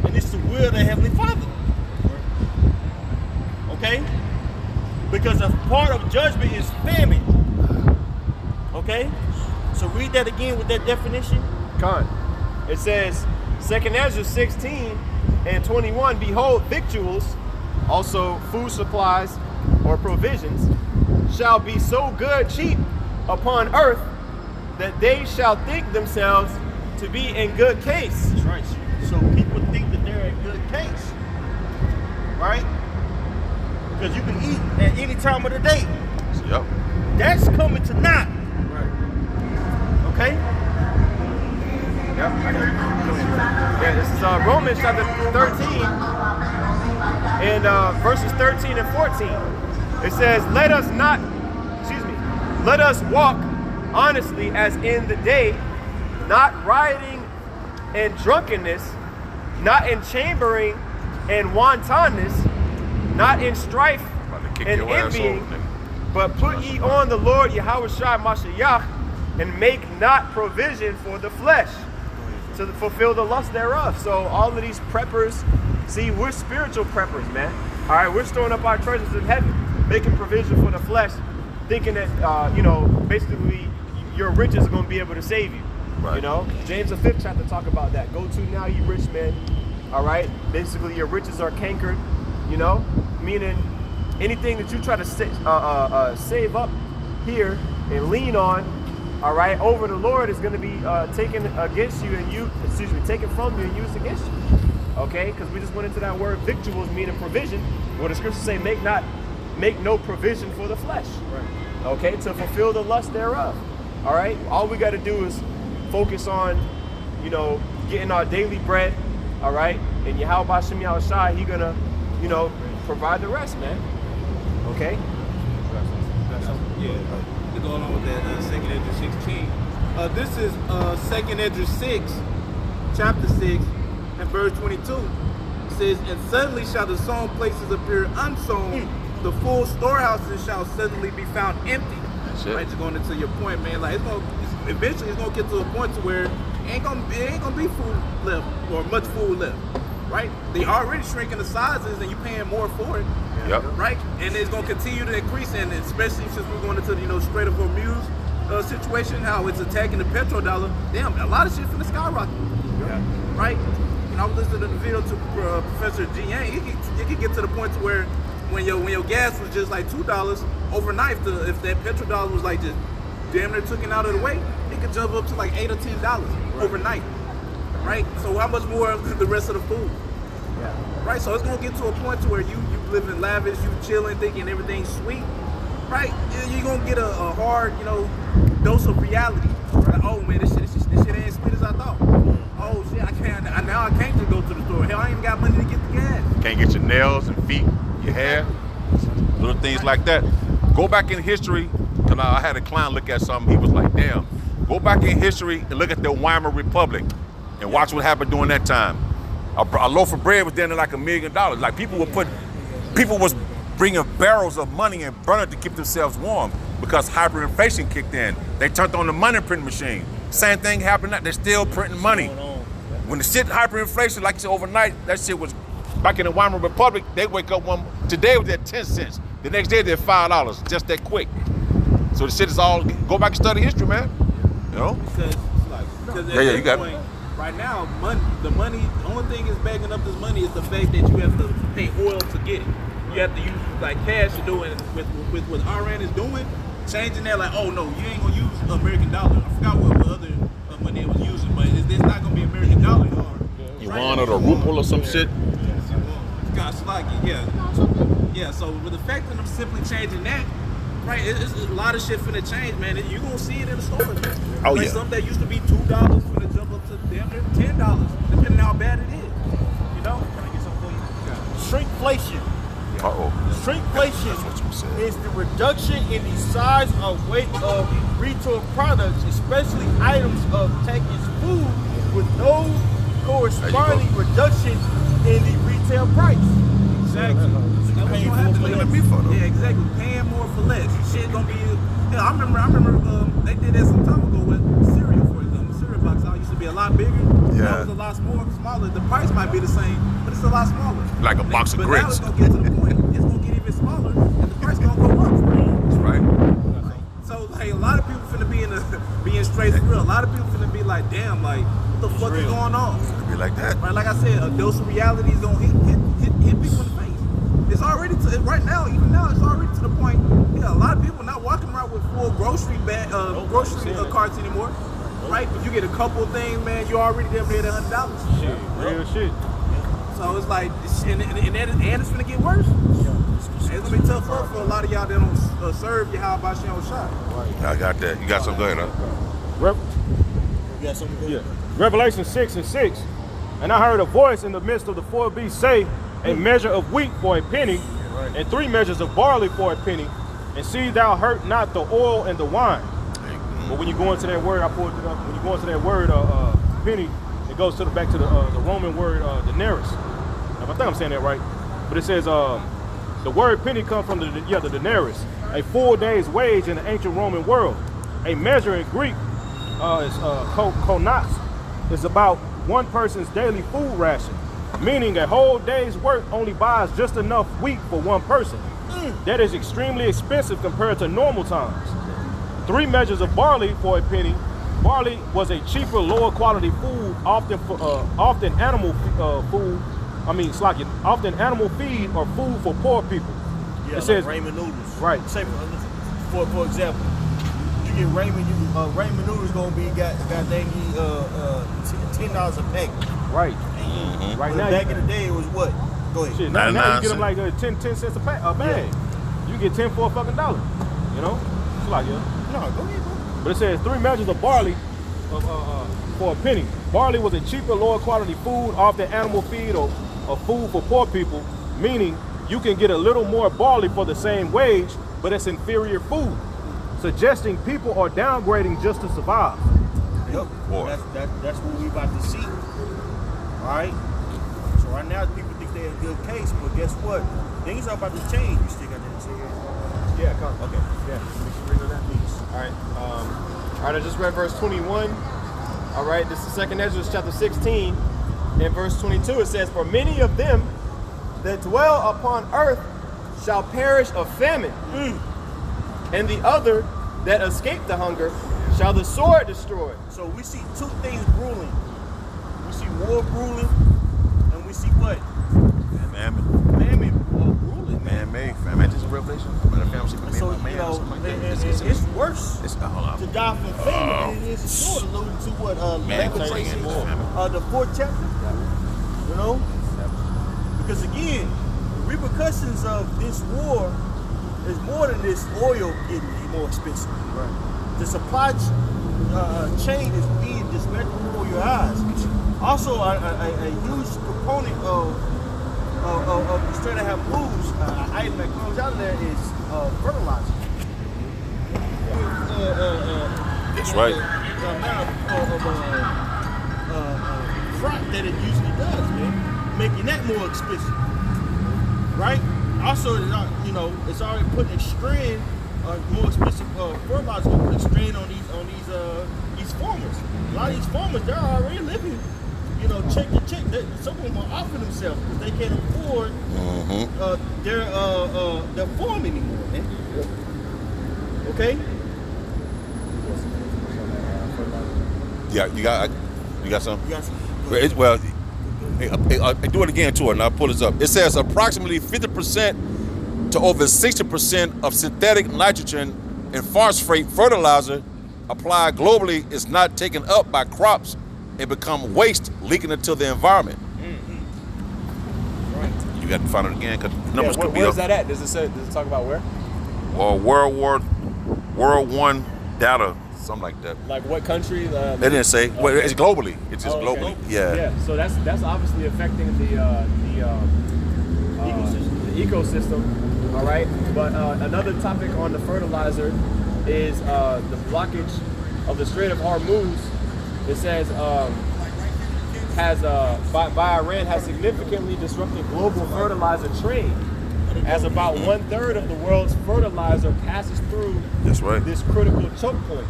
and it's the will of the Heavenly Father. Okay, because a part of judgment is famine. Okay, so read that again with that definition. Con. It says, 2nd Ezra 16 and 21, behold, victuals, also food supplies or provisions, shall be so good cheap upon earth that they shall think themselves to be in good case. That's right. So people think that they're in good case, right? Because you can eat at any time of the day. Yep. That's coming to naught. Okay? Yep. Yeah, this is Romans chapter 13 and verses 13 and 14. It says, let us walk honestly as in the day, not rioting and drunkenness, not in chambering and wantonness, not in strife and envying, but put ye on the Lord Yahushua Mashiach, and make not provision for the flesh to fulfill the lust thereof. So all of these preppers, see, we're spiritual preppers, man. All right, we're storing up our treasures in heaven, making provision for the flesh, thinking that, basically your riches are going to be able to save you. Right. You know, James the 5th chapter talk about that. Go to now, you rich men. All right, basically your riches are cankered. You know, meaning anything that you try to save up here and lean on, all right, over the Lord is going to be taken against you and taken from you and used against you. Okay, because we just went into that word victuals, meaning provision. What the scriptures say, make no provision for the flesh. Right. Okay, to fulfill the lust thereof. All right, all we got to do is focus on, getting our daily bread. All right, and Yahweh Bashem Yahushai, He gonna, provide the rest, man. Okay. Yeah. To go along with that, 2nd Ezra 16. This is 2nd Ezra 6, chapter 6, and verse 22. It says, and suddenly shall the sown places appear unsown, the full storehouses shall suddenly be found empty. Right, just going into your point, man. Like eventually it's gonna get to a point to where it ain't gonna be food left or much food left. Right? They already shrinking the sizes and you paying more for it. Yep. Right? And it's gonna continue to increase, and especially since we're going into the Strait of Hormuz situation, how it's attacking the petrodollar. Damn, a lot of shit's finna skyrocket. Yeah. Right? I was listening to the video to Professor G. Yang. It could get to the point to where when your gas was just like $2 overnight, if that petrodollar was like just damn near taken out of the way, it could jump up to like $8 or $10 overnight. Right? So how much more of the rest of the food? Yeah. Right? So it's gonna get to a point to where you living lavish, you chilling, thinking everything's sweet. Right? You're gonna get a hard, dose of reality. Right? Like, oh man, this shit ain't as sweet as I thought. Oh shit, I can't just go to the store. Hell, I ain't even got money to get the gas. Can't get your nails and feet, your hair, little things like that. Go back in history, because I had a client look at something, he was like, damn, go back in history and look at the Weimar Republic and watch what happened during that time. A loaf of bread was down to like $1 million. Like people was bringing barrels of money and burning it to keep themselves warm because hyperinflation kicked in. They turned on the money printing machine. Same thing happened now, they're still printing money. When the shit hyperinflation, like you said, overnight, that shit was back in the Weimar Republic, they wake up today it was at 10 cents. The next day they're $5, just that quick. So the shit is all, go back and study history, man. Because you got it. Right now, the only thing is backing up this money is the fact that you have to pay oil to get it. You have to use like cash to do it. With what Iran is doing, changing that like, oh no, you ain't gonna use American dollar. I forgot what other money it was using, but it's not gonna be American dollar. Yuan Ron or the Rupel or some shit. Gosh, like yeah. So with the fact that I'm simply changing that, right? It's a lot of shit finna change, man. You gonna see it in the stores. Oh, like yeah. Something that used to be $2 finna jump up to damn near $10, depending on how bad it is. You know? Can I get something for you? Shrinkflation. Uh-oh. Shrinkflation That's what you said. is the reduction in the size or weight of retail products, especially items of packaged food, with no corresponding reduction in the retail price. Exactly. That's what you have to look at me for, though. Yeah, exactly. Paying more for less. Shit gonna be. Yeah, I remember. They did that some time ago with cereal, for example. Cereal box out used to be a lot bigger. Yeah. Now it's a lot smaller. The price might be the same, but it's a lot smaller. Like a box of but grits. Now it's gonna get to the point. It's gonna get even smaller, and the price gonna go up. That's right. So like a lot of people finna be being straight for real. A lot of people finna be like, damn, like what the fuck is going on? It'd be like that. Right, like I said, a dose of reality is gonna hit people in the face. It's already right now, even now, it's already to the point. Yeah, a lot of people not walking around with full grocery carts anymore. Right, if you get a couple of things, man, you already damn near $100. Shit, real shit. So it's like, and it's gonna get worse. It's gonna be tough for a lot of y'all that don't serve your how about your own shop. I got that. You got something going on? You got something good? Yeah. Revelation 6:6. And I heard a voice in the midst of the four beasts say, a measure of wheat for a penny, and 3 measures of barley for a penny, and see thou hurt not the oil and the wine. But when you go into that word, I pulled it up. When you go into that word, penny, it goes to back to the Roman word denarius. I think I'm saying that right. But it says the word penny comes from the denarius, a full day's wage in the ancient Roman world. A measure in Greek is konos. It's about one person's daily food ration, meaning a whole day's work only buys just enough wheat for one person. That is extremely expensive compared to normal times. 3 measures of barley for a penny. Barley was a cheaper, lower quality food, often animal food. Often animal feed or food for poor people. Yeah, It says ramen noodles. right. Say for example, you get ramen noodles gonna be $10 a pack. Right. Right now, Back in the day, it was what? Go ahead. shit, now you 99 get them like 10 cents a bag. You get 10 for a fucking $1. You know, it's like No, go ahead, bro. But it says 3 measures of barley for a penny. Barley was a cheaper, lower quality food, often animal feed or food for poor people, meaning you can get a little more barley for the same wage, but it's inferior food, suggesting people are downgrading just to survive. Yep. Boy. That's what we about to see. All right. So right now, people think they're a good case, but guess what? Things are about to change. You still got that to say? Yeah, come. Okay. Yeah. Read that, please. All right. All right. I just read verse 21. All right. This is 2nd Ezra chapter 16. In verse 22, it says, "For many of them that dwell upon earth shall perish of famine, and the other that escape the hunger shall the sword destroy." So we see 2 things ruling. We see war ruling, and we see what? Famine. Famine ruling. Man-made. Famine. This is a revelation. So, you know, it's worse Hold on. to die from famine than it is a sword, alluding to what Leviticus, the 4th chapter. You know? Because again, the repercussions of this war is more than this oil getting more expensive. Right. The supply chain is being dismantled before your eyes. Also, a huge component of the Straight Ahead Blues, item that comes out of there is fertilizer. That's right. The amount of crop that it usually does, man, making that more expensive, right? Also, you know, it's already putting a strain, more expensive fertilizer, put a strain on these farmers. A lot of these farmers, they're already living, you know, check to check. Some of them are offering themselves because they can't afford their farm anymore, man. Okay. Yeah, you got something? You got some. Well, do it again to it, and I'll pull this up. It says approximately 50% to over 60% of synthetic nitrogen and phosphate fertilizer applied globally is not taken up by crops and become waste, leaking into the environment. You got to find it again because numbers could be where's up. that at? Does it talk about where? Or World One data, something like that. Like what country? They didn't say. Well, it's globally. It's just Oh, okay. globally. Yeah. Yeah. So that's obviously affecting the ecosystem. All right. But another topic on the fertilizer is the blockage of the Strait of Hormuz. It says by Iran has significantly disrupted global fertilizer trade, as about 1/3 of the world's fertilizer passes through That's right. this critical choke point.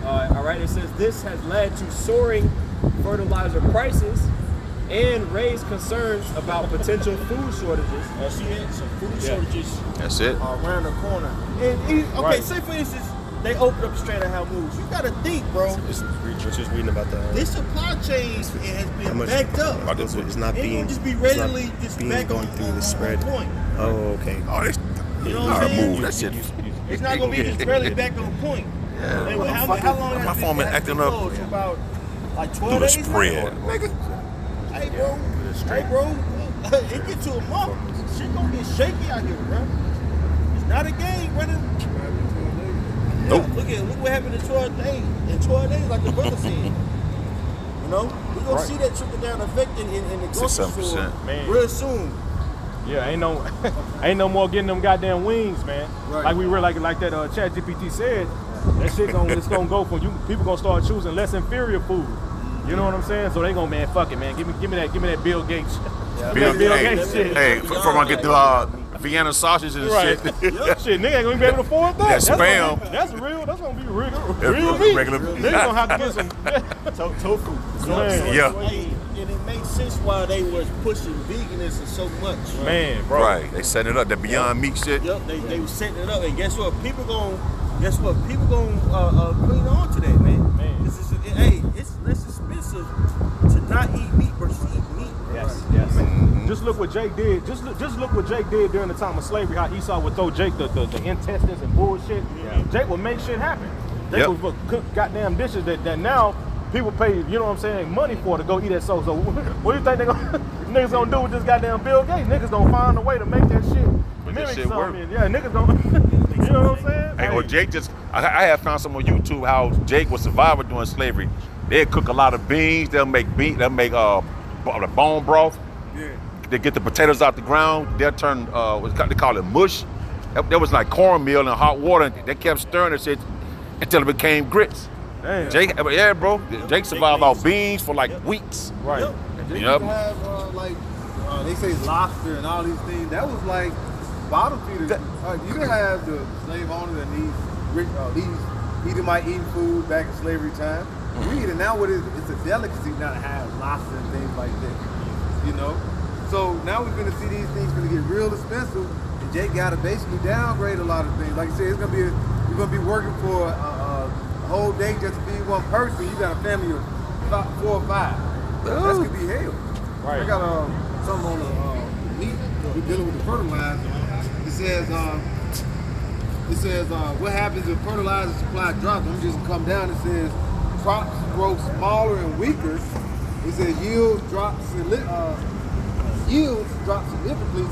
All right, it says this has led to soaring fertilizer prices and raised concerns about potential food shortages. See that? So food Yeah. shortages That's it. are around the corner. Okay, Right. say for instance, they open up the Strait of Hormuz. You gotta think, bro. Just reading about that. This supply chain has been backed up. It's not It being won't just be it's readily not just being back going on through the spread. point. Oh, okay. Oh, this. You know I what I'm saying? remove that shit. It's not gonna be just barely back on point. Yeah. Hey, how long My has phone been has acting been up. closed? About like 12 Do the days now? spread, nigga. Hey, bro, it get to a month. Shit gonna get shaky out here, bro. It's not a game, brother. Nope. Look what happened in 12 days. In 12 days, like the brother said. You know, we're gonna see that trickle down effect in the grocery 6-7%. store Man. real soon. Yeah, ain't no more getting them goddamn wings, man. Right. Like we were like that ChatGPT said, that shit it's gonna go from people gonna start choosing less inferior food. You know what I'm saying? So they gonna, man, fuck it, man. Give me that Bill Gates. Bill Gates Gates. shit. Hey, before I get the Vienna sausages and Right. shit. Shit, nigga ain't gonna be able to afford that. That spam. That's real. That's gonna be real That's meat. regular meat. Niggas gonna have to get some Tofu. Man. Yeah. Hey, and it makes sense why they was pushing veganism so much. man, bro. Right. They setting it up. That Beyond Meat shit. Yep, they was setting it up, and guess what? People gonna clean on to that, man. Man. It's less expensive to not eat meat versus eat meat. Yes. Just look what Jake did. Just look what Jake did during the time of slavery. How Esau would throw Jake the intestines and bullshit. Yeah. Jake would make shit happen. Jake Yep. would cook goddamn dishes that now people pay, you know what I'm saying, money for to go eat at. So what do you think niggas gonna do with this goddamn Bill Gates? Niggas gonna find a way to make that shit mimic shit work. something. Yeah, niggas gonna. You know what I'm saying? Hey, or Jake just, I have found some on YouTube how Jake was survivor during slavery. They'd cook a lot of beans. They'll make the bone broth. Yeah. They get the potatoes out the ground. They'll turn, they call it mush. That was like cornmeal in hot water. And they kept stirring that shit until it became grits. Damn. Jake, yeah, bro. Jake survived off beans for like weeks. Right. Yep. And they Yep. used to have they say lobster and all these things. That was like bottom feeders. You didn't have the slave owners and these rich, these Edomite eating food back in slavery time. We eat it now. It's a delicacy now to have lobster and things like that. You know. So now we're gonna see these things gonna get real expensive. And Jake got to basically downgrade a lot of things. Like I said, we're gonna be working for a whole day just to feed one person. You got a family of 4 or 5. That's gonna be hell. Right. I got something on the meat. We're dealing with the fertilizer. It says what happens if fertilizer supply drops. I'm just gonna come down. It says crops grow smaller and weaker. It says yields drop significantly,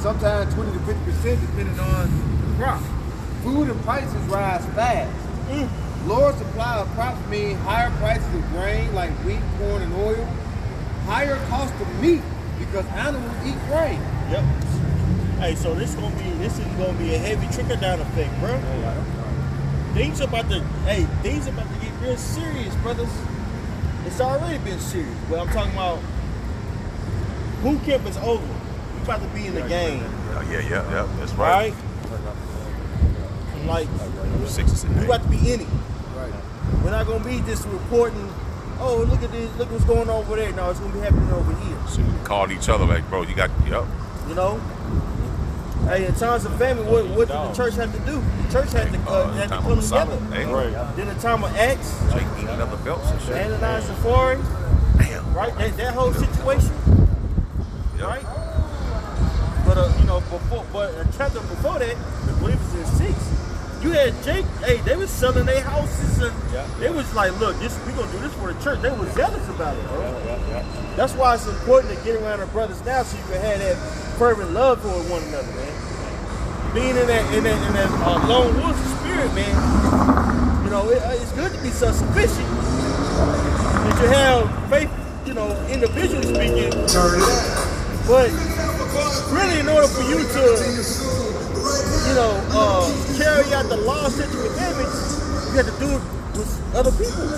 sometimes 20 to 50% depending on the crop. Food and prices rise fast. Lower supply of crops mean higher prices of grain like wheat, corn, and oil. Higher cost of meat because animals eat grain. Yep. Hey, so this is gonna be a heavy trickle down effect, bro. Things about to get real serious, brothers. It's already been serious. But I'm talking about boot camp is over. We about to be in the game, Yeah. That's right. right? Like 6 and we 8. about to be in it. Right. We're not gonna be just reporting. Oh, look at this! Look what's going on over there. No, it's gonna be happening over here. So we called each other like, bro, you got, yep. You know. Hey, in times of famine, what did the church have to do? The church had to Time come on the together. Sabbath. Hey, Right. Then the time of Acts, Jake eating other belts and shit. Ananias and Sapphira, Damn. right? That whole situation, Yep. right? But a chapter before that, I believe it's in 6. You had Jake, hey, they was selling their houses and they was like, look, we gonna do this for the church. They was zealous about it, bro. That's why it's important to get around the brothers now so you can have that fervent love for one another, man. Being in that lone wolf spirit, man, you know, it's good to be self-sufficient. That you have faith, you know, individually speaking. But really, in order for you to, you know, carry out the law, statutes, and commandments, you have to do it with other people.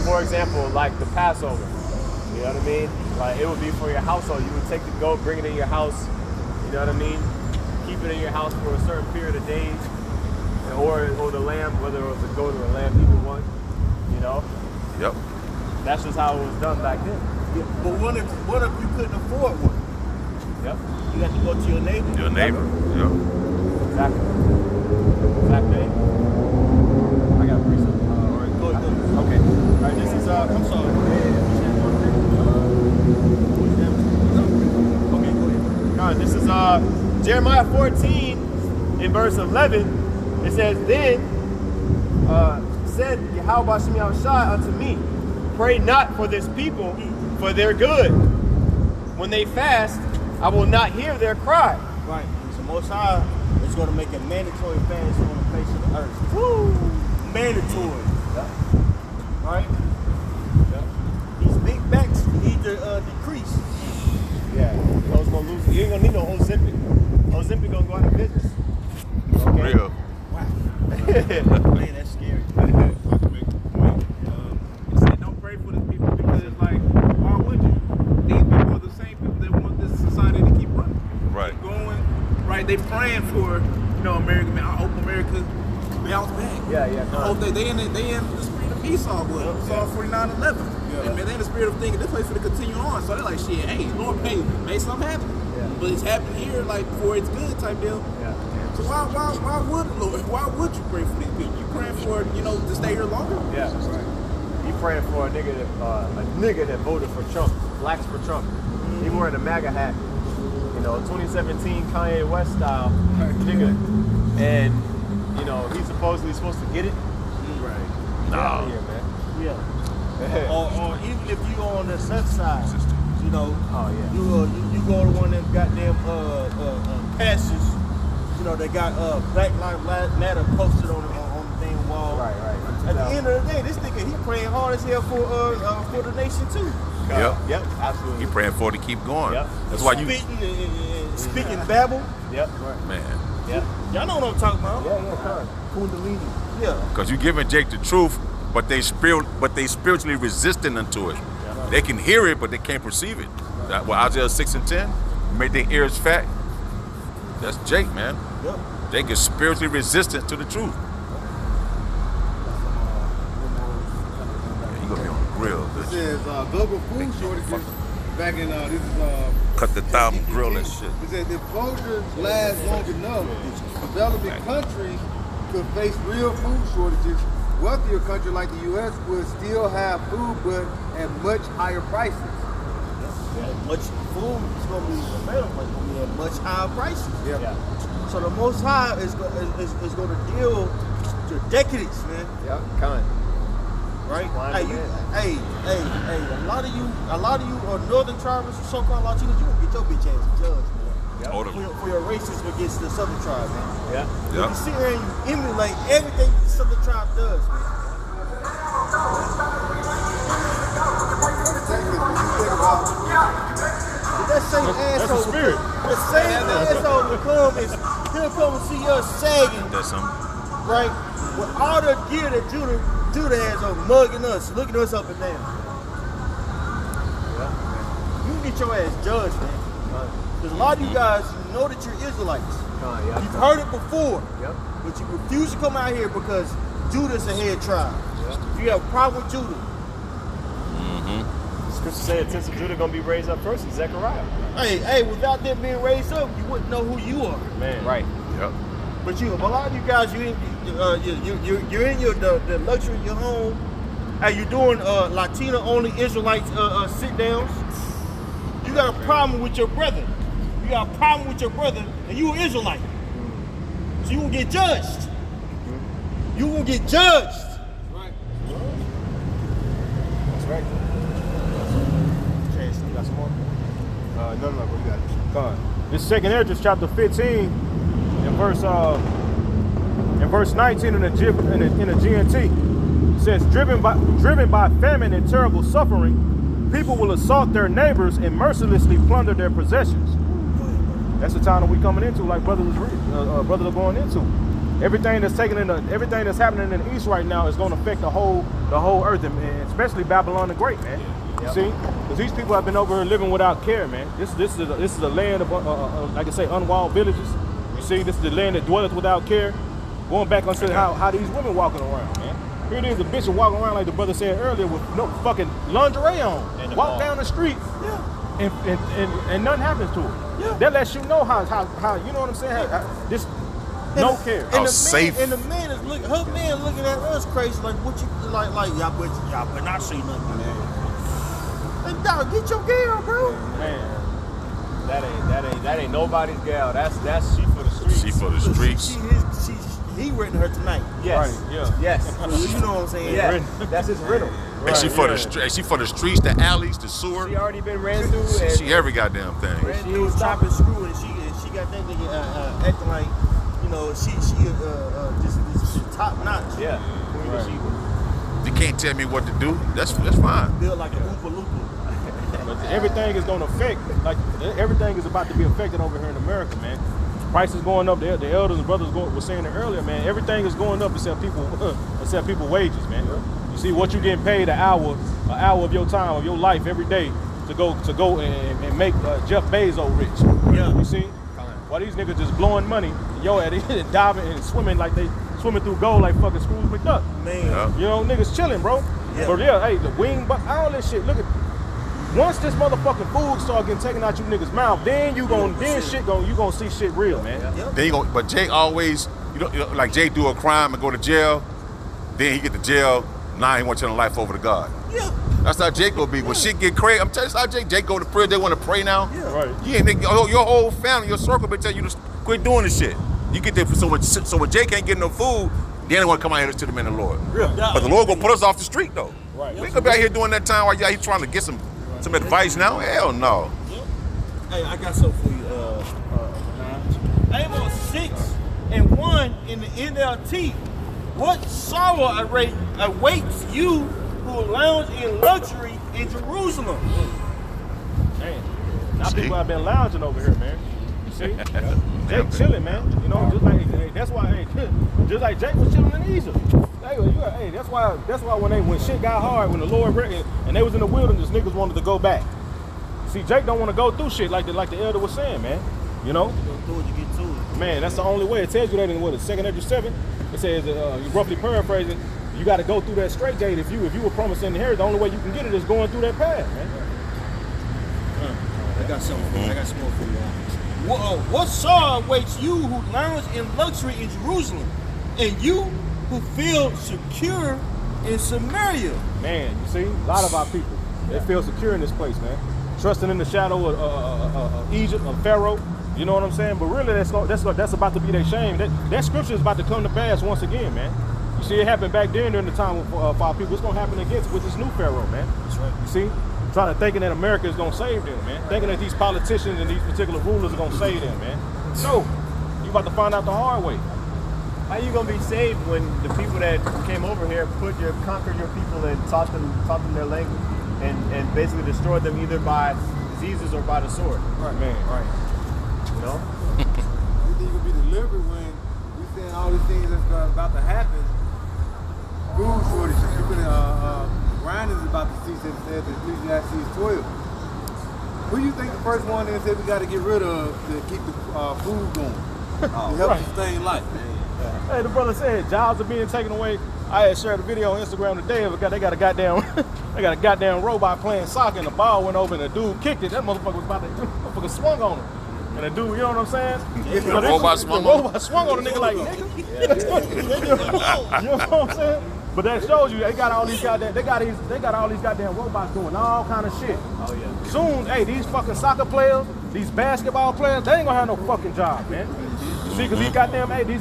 For example, like the Passover. You know what I mean? Like it would be for your household. You would take the goat, bring it in your house. You know what I mean? Keep it in your house for a certain period of days, or the lamb, whether it was a goat or a lamb, either one. You know? Yep. That's just how it was done back then. Yeah, but what if you couldn't afford one? Yep. You have to go to your neighbor. Your neighbor. Yep. Exactly. I got a precept. All right, go ahead. Okay. All right. This is I'm sorry. Okay, go ahead. All right, this is Jeremiah 14 in verse 11. It says, then said Yahweh Shem Yahushai unto me, pray not for this people, for their good. When they fast, I will not hear their cry. Right. So Most High is going to make a mandatory fast on the face of the earth. Woo! Mandatory. Yeah. Right? Yeah. These big backs need to decrease. Yeah. Those gonna lose. You ain't gonna need no Ozempic. Ozempic gonna go out of business. Okay. Real. Wow. Man, that's scary. It said don't pray for these people because it's like, why would you? These people are the same people that want this society to keep running. Right. Keep going. Right. They praying for, you know, America. Man, I hope America bounce back. Yeah. I hope they in the spirit of Esau, but Psalm 49:11. And man, they in the spirit of thinking this place for to continue on. So they're like, shit, hey, Lord, hey, make something happen. Yeah. But it's happened here, like for it's good type deal. Yeah. So why would you pray for these people? You praying for, you know, to stay here longer? Yeah. Right. He praying for a nigga that voted for Trump, blacks for Trump. He wearing a MAGA hat, you know, 2017 Kanye West style nigga, and you know he's supposedly supposed to get it. Right. Get out of here, man. Yeah. or even if you on the south side, you know, you go to one of them goddamn pastors, you know, they got Black Lives Matter posted on the damn wall. Right. At the end of the day, this nigga he praying hard as hell for the nation too. Yep, absolutely. He praying for it to keep going. Yep. That's why you. Speaking babble. Yep. Man. Yep. Y'all know what I'm talking about. Yeah. Kundalini. Yeah. Because you giving Jake the truth, but they spiritually resistant unto it. They can hear it, but they can't perceive it. Well, Isaiah 6:10, made their ears fat. That's Jake, man. Yep. Jake is spiritually resistant to the truth. Yeah, you gonna be on the grill. It says global food shortages back in this is Cut the thumb, grill that shit. It says if closures last long enough, developing countries could face real food shortages. Wealthier countries like the U.S. would still have food, but at much higher prices. Much food is going to be available, but it's going to be at much higher prices. Yeah. So the Most High is going to deal to decades, man. Yeah. Kind. Right? Blind Hey, a lot of you are northern tribes, so-called Latinos, you gonna get your bitch ass judged, man. Totally. For your racism against the southern tribe, man. Yeah. Yeah. You sit here and you emulate everything the southern tribe does, man. That same That's asshole. the spirit. The same asshole will come he'll come and see us sagging, That's something. right? With all the gear that Judah has on, mugging us, looking us up and down. You get your ass judged, man. Because a lot of you guys know that you're Israelites. Yeah. You've heard it before, Yep. but you refuse to come out here because Judah's a head tribe. You have a problem with Judah. Scripture said, "Tents of Judah gonna be raised up first in Zechariah." Hey, without them being raised up, you wouldn't know who you are. Man, right. Yep. But a lot of you guys, you're in the luxury of your home. Hey, you're doing Latino only Israelites sit downs. You got a problem with your brother. You got a problem with your brother, and you an Israelite. So you will get judged. You will get judged. Right. That's right. Chance, you got some more? No, bro, you got it. Come on. This Second Esdras chapter 15 in verse 19 in the GNT says, driven by famine and terrible suffering, people will assault their neighbors and mercilessly plunder their possessions. That's the time that we coming into, like brothers are going into. Everything that's happening in the East right now is going to affect the whole earth, and especially Babylon the Great, man. You see, because these people have been over here living without care, man. This is a land of like I say, unwalled villages. You see, this is the land that dwelleth without care. Going back onto how these women walking around, man. Here it is, a bitch walking around like the brother said earlier with no fucking lingerie on. Walk down the street, and nothing happens to her. Yeah. That lets you know how you know what I'm saying. This no care. How safe. And the man is looking, her man looking at us crazy like, what you like y'all better not say nothing, man. Hey, dog, get your girl, bro. Man, that ain't nobody's gal. That's she for the streets. She for the streets. He written her tonight. Yes. Right, yeah. Yes. You know what I'm saying? Yeah. That's his riddle. And she for the she for the streets, the alleys, the sewer. She already been ran through. And She every goddamn thing. She was chopping screw and she got that nigga acting like, you know, she just top notch. Yeah. You can't tell me what to do. That's fine. Built like a Oompa Loompa. But everything is going to affect, like everything is about to be affected over here in America, man. Prices going up. The elders and brothers were saying it earlier, man. Everything is going up except people wages, man. You see what you getting paid an hour of your time, of your life every day to go and make Jeff Bezos rich. Yeah. You see? Why these niggas just blowing money, and diving and swimming like they swimming through gold like fucking Scrooge McDuck. Man. Yeah. You know, niggas chilling, bro. Yeah. But yeah, hey, the wing, but all this shit. Look at. Once this motherfucking food start getting taken out you niggas' mouth, then you gonna see shit real, man. Yep. Then but Jay always, you know, like Jay do a crime and go to jail, then he get to jail. Now he want to turn life over to God. Yeah. That's how Jake gonna be. When shit get crazy, I'm telling you how Jake go to prayer. They want to pray now. Yeah. Right. Yeah, nigga, your whole family, your circle, been telling you to quit doing this shit. You get there so when Jake can't get no food, then they want to come out here to the man of the Lord. Yeah. But the Lord gonna put us off the street though. Right. We ain't gonna be out here doing that time while y'all here trying to get some advice now. Hell no. Hey, I got something for you, Amos 6:1 in the NLT. What sorrow awaits you who lounge in luxury in Jerusalem? Man, now See? people have been lounging over here, man. You see? Jake chilling, man. You know, just like that's why, just like Jake was chilling in Egypt. Hey, that's why when shit got hard, when the Lord and they was in the wilderness, niggas wanted to go back. See, Jake don't want to go through shit like the elder was saying, man. You know? You go through it, you get to it. Man, that's the only way. It tells you that in what, 2 Esdras 7. It says, roughly paraphrasing, you got to go through that straight gate. If you were promised inheritance, the only way you can get it is going through that path, man. I got something for you. I got some more for you. What sorrow awaits you who lounge in luxury in Jerusalem, and you who feel secure in Samaria? Man, you see, a lot of our people, they feel secure in this place, man. Trusting in the shadow of Egypt, of Pharaoh. You know what I'm saying? But really, that's about to be their shame. That scripture is about to come to pass once again, man. You see, it happened back then during the time of our people. It's gonna happen again with this new Pharaoh, man. That's right. You see, thinking that America is gonna save them, man. Thinking that these politicians and these particular rulers are gonna save them, man. No, you about to find out the hard way. How you gonna be saved when the people that came over here conquered your people and taught them their language and basically destroyed them either by diseases or by the sword? Right, man. Right. You know? You think you can be delivered when we saying all these things that's about to happen? Food shortage, grinding is about to cease, it says in Ecclesiastes 12. Who do you think the first one is that we got to get rid of to keep the food going? To help right. sustain life. Hey, the brother said jobs are being taken away. I had shared a video on Instagram today. They got a goddamn robot playing soccer, and the ball went over, and the dude kicked it. That motherfucker was about to motherfucker swung on him. And the dude, you know what I'm saying? The robot swung on him? The robot swung on the nigga like, nigga. You know what I'm saying? But that shows you they got all these goddamn robots doing all kind of shit. Oh yeah. Soon, hey, these fucking soccer players, these basketball players, they ain't gonna have no fucking job, man. See, because these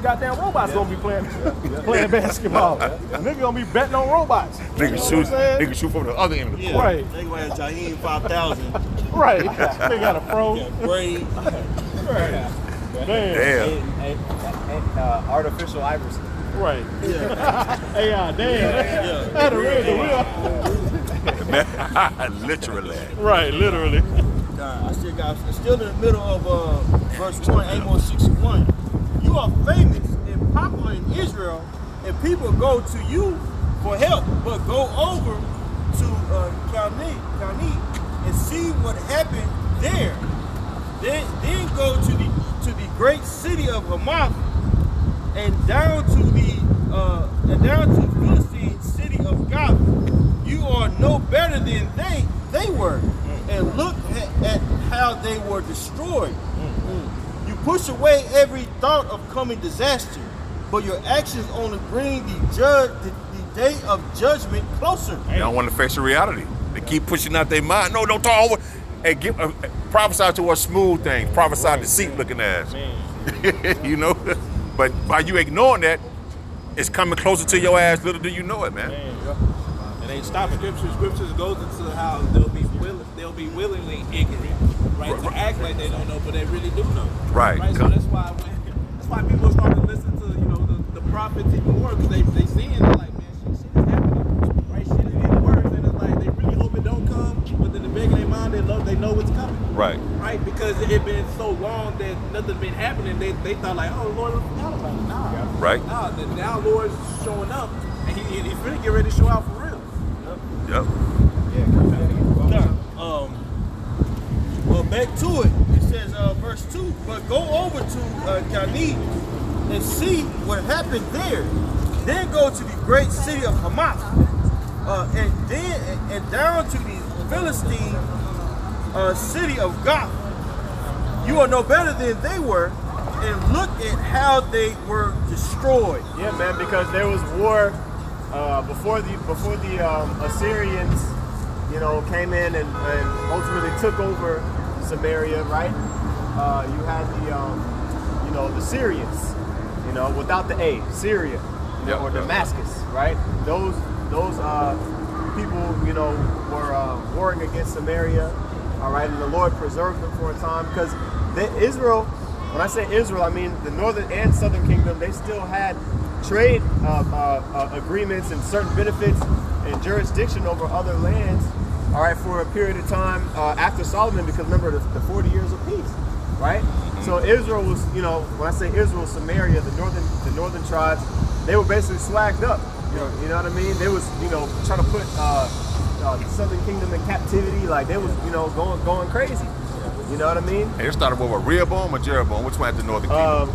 goddamn robots gonna be playing basketball. Nigga gonna be betting on robots. Nigga shoot from the other end of the court. Right. They gonna have Jaheim 5000. Right. They got a pro. Braid. Right. Damn. And artificial Iverson. Right. Yeah. AI, damn. That's the real. Literally. Right, literally. I'm still in the middle of verse 1, Amos 6:1. You are famous and popular in Israel, and people go to you for help, but go over to Kalni and see what happened there. Then go to the great city of Hamath and down to the Philistine city of Gath. You are no better than they were, and look at how they were destroyed. You push away every thought of coming disaster, but your actions only bring the day of judgment closer. They don't want to face the reality. They keep pushing out their mind. No, don't talk over. Hey, prophesy to us smooth things. Prophesy deceit looking ass. You know? But by you ignoring that, it's coming closer to your ass. Little do you know it, man. And they stop scriptures goes into how they'll be willingly ignorant, right? To act like they don't know, but they really do know. Right. So that's why people start to listen to the prophets even more, because they seeing it like, man, shit is happening, right? Shit is getting worse, and it's like they really hope it don't come, but in the back of their mind they know it's coming. Right. Right? Because it been so long that nothing's been happening, they thought like, oh, Lord, I forgot about it. Nah. Right. Now Lord's showing up, and he's really getting ready to show out for real. Yep. Well, back to it. It says, verse 2, but go over to Kalni and see what happened there. Then go to the great city of Hamath, and down to the Philistine city of Gath. You are no better than they were, and look at how they were destroyed. Yeah, man, because there was war before the Assyrians, came in and ultimately took over Samaria, right? You had the Syrians, without the A, Syria, or Damascus, right? Those people, were warring against Samaria, all right, and the Lord preserved them for a time, because Israel, when I say Israel, I mean the northern and southern kingdom, they still had trade agreements and certain benefits and jurisdiction over other lands, all right, for a period of time after Solomon, because remember the 40 years of peace, right? So Israel was, when I say Israel, Samaria, the northern tribes, they were basically swagged up. You know what I mean? They was, trying to put the southern kingdom in captivity, like they was, going crazy. You know what I mean? And it started with Rehoboam or Jeroboam? Which one had the northern kingdom?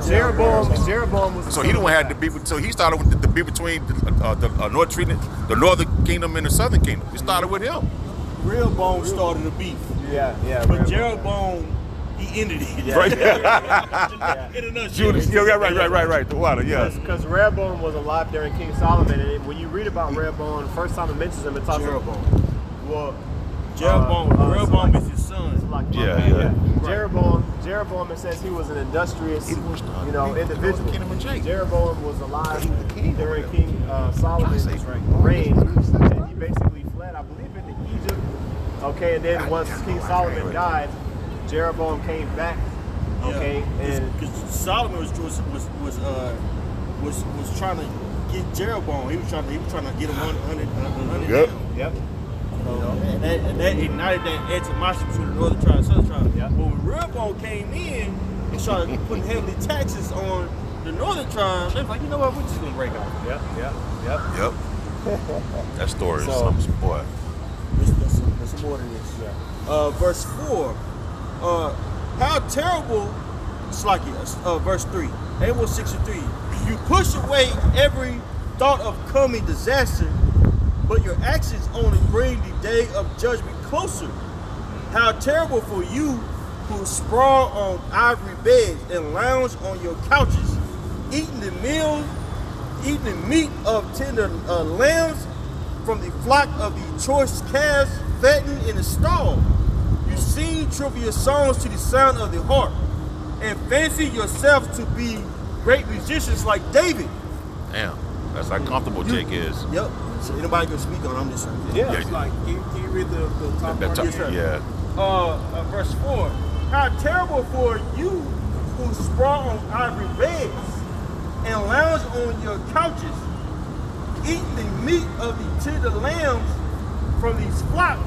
Jeroboam was. So he the one had to be. So he started with the be between the northern kingdom and the southern kingdom. He started with him. Rehoboam started the beef. Yeah. But Jeroboam, he ended it. Right. In a nutshell. Judas. Yeah, right. The water. Yeah. Because Rehoboam was alive during King Solomon, and when you read about Rehoboam, the first time it mentions him, it talks about Jeroboam is his son. Yeah. Jeroboam, it says he was an industrious, individual. Jeroboam was alive during King Solomon's reign, and he basically fled, I believe, into Egypt. Okay, and then once King Solomon died, Jeroboam came back. Okay, and because Solomon was trying to get Jeroboam. He was trying to get him 100 down. Yep. And that ignited that animosity between the northern tribe and southern tribe. Yep. But when Rehoboam came in and started putting heavily taxes on the northern tribe, they was like, you know what, we're just gonna break off. Yep. That story is something, boy. There's some more to this. Yeah. Verse 4. How terrible, verse 3. Amos 6:3. You push away every thought of coming disaster, but your actions only bring the day of judgment closer. How terrible for you who sprawl on ivory beds and lounge on your couches, eating the meat of tender lambs from the flock of the choice calves fattened in the stall. You sing trivial songs to the sound of the harp and fancy yourselves to be great musicians like David. Damn, that's how comfortable Jake is. Yep. So anybody can speak on it, I'm just saying. Yeah, Yeah. it's like, can you read the top That part? top- Yes, sir. yeah. Verse 4. How terrible for you who sprawl on ivory beds and lounge on your couches, eat the meat of the tender lambs from these flocks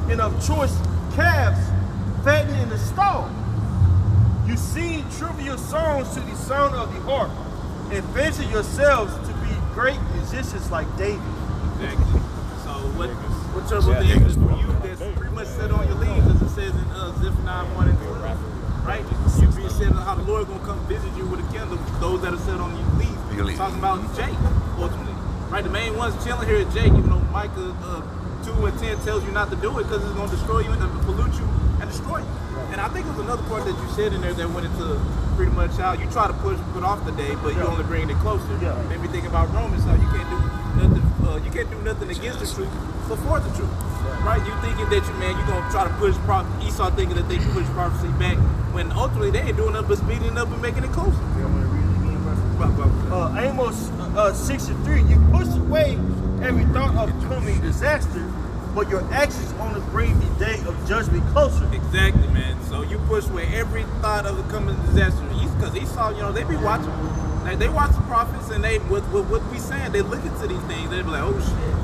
and of choice calves fattened in the stall. You sing trivial songs to the sound of the harp and fancy yourselves to be great musicians like David. Exactly. So what's up with the English for you that's pretty much set on your leaves, as it says in Zephaniah 1 and 2, right? You be said how the Lord gonna come visit you with a candle, those that are set on your leaves. Talking about Jake, ultimately. Right, the main ones chilling here is Jake, even though Micah 2 and 10 tells you not to do it because it's gonna destroy you and pollute you and destroy you. And I think it was another part that you said in there that went into pretty much how you try to put off the day, but you only bring it closer. Yeah. Made me think about Romans, how you can't do nothing. You can't do nothing against the truth, but for the truth. Right? You thinking that you gonna try to push Esau thinking that they can push prophecy back when ultimately they ain't doing nothing but speeding it up and making it closer. Amos 6:3. You push away every thought of coming disaster, but your actions only bring the day of judgment closer. Exactly, man. So you push away every thought of the coming disaster. Because Esau, they be watching. Like they watch the prophets and they with what we saying, they look into these things. They be like, oh shit.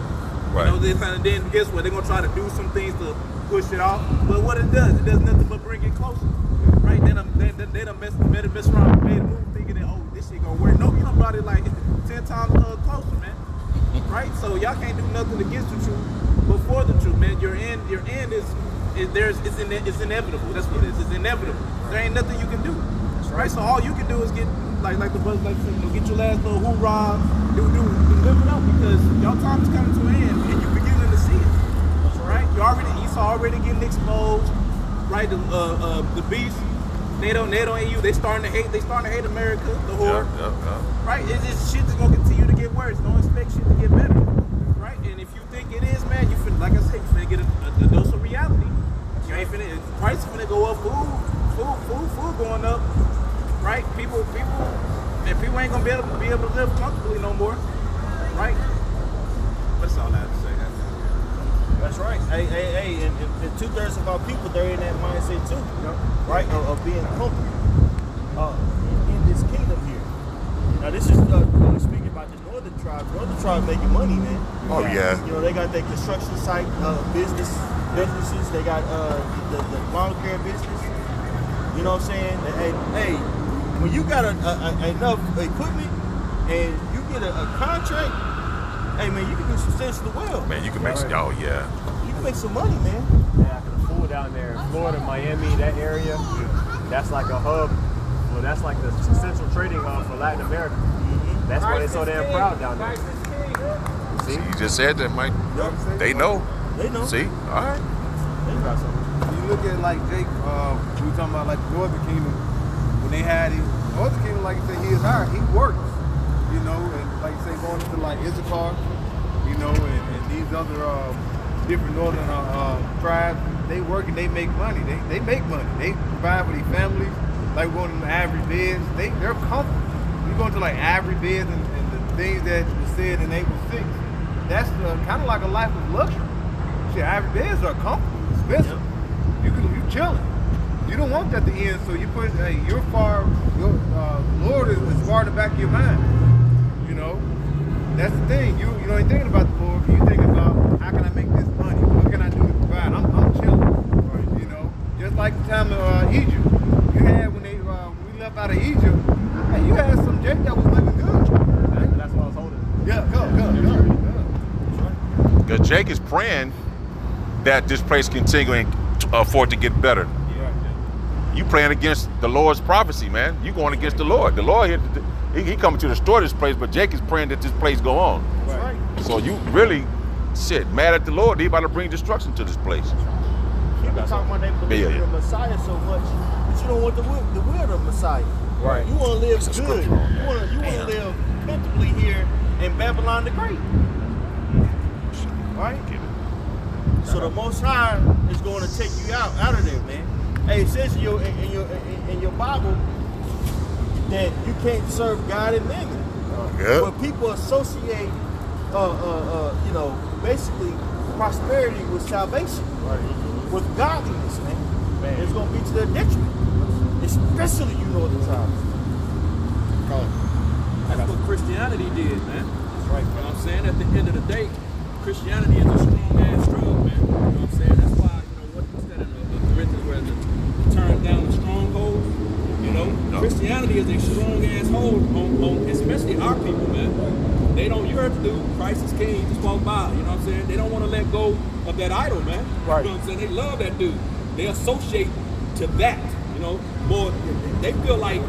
Right. And then guess what? They're gonna try to do some things to push it off. But what it does nothing but bring it closer. Right? They done mess around, made a move thinking that, oh, this shit gonna work. No, you done brought it like 10 times closer, man. Right? So y'all can't do nothing against the truth, but for the truth, man. Your end is it's inevitable. That's what it is. It's inevitable. There ain't nothing you can do. Right? So all you can do is get like the buzz, like get your last little hoorah, do live it up because y'all time is coming to an end and you're beginning to see it. Right? Esau already getting exposed. Right? The beast. They don't hate you. They starting to hate America, the whore. Yeah. Right? It's shit that's gonna continue to get worse. Don't expect shit to get better. Right? And if you think it is, man, you finna, like I said, you finna get a dose of reality. You ain't finna, price is finna go up, food going up. Right? People ain't gonna be able to live comfortably no more. Right? That's all I have to say. That's right. Hey, and 2/3 of our people, they're in that mindset too, right? Of being comfortable in this kingdom here. Now, this is speaking about the northern tribes. Northern tribes making money, man. Oh yeah. They got their construction site businesses. They got the lawn care business. You know what I'm saying? Hey, when you got enough equipment and you get a contract, hey man, you can do substantially well. Man, you can make oh yeah. You can make some money, man. Yeah, the food down there, Florida, Miami, that area, that's like a hub. Well, that's like the central trading hub for Latin America. That's why they're so damn proud down there. See, you just said that, Mike. They know. They know. See? All right. They got something. You look at like Jake, we were talking about like the Northern Kingdom, when they had him, Northern Kingdom, like you said, he is hired, he works, and like you say, going into like Issachar, and these other different northern tribes, they work and they make money. They make money. They provide for their families. Like going to the ivory beds, they're comfortable. You go into like ivory beds and the things that was said in Amos 6, that's kind of like a life of luxury. Shit, ivory beds are comfortable, expensive. You chilling. You don't want that to end, so you put, hey, the Lord is far in the back of your mind. That's the thing. You ain't thinking about the Lord. You thinking about how can I make this money? What can I do to provide? I'm chilling. Right. Just like the time of Egypt. You had when we left out of Egypt, hey, you had some Jake that was living good. Right? That's what I was holding. Yeah, go. Because Jake is praying that this place continuing for it to get better. You praying against the Lord's prophecy, man. You going against the Lord. The Lord here, he coming to restore this place, but Jake is praying that this place go on. That's right. So you really, mad at the Lord. He about to bring destruction to this place. People talking about they believe in the Messiah so much, but you don't want the will of the Messiah. Right. You want to live That's good. You want to live comfortably here in Babylon the Great. Right? So the Most High is going to take you out of there, man. Hey, it says in your Bible that you can't serve God and mammon. Yeah. But people associate, basically prosperity with salvation, with godliness, man. It's gonna be to their detriment, especially the tribes. That's what Christianity did, man. That's right. You know what I'm saying? At the end of the day, Christianity is a strong ass drug, man. You know what I'm saying? That's why, what was that in Corinthians where the turn down the stronghold? Christianity is a strong ass hold on especially our people, man. They don't, you heard the dude, Christ is king, just walk by, you know what I'm saying? They don't want to let go of that idol, man. Right. You know what I'm saying? They love that dude. They associate to that, more, they feel like,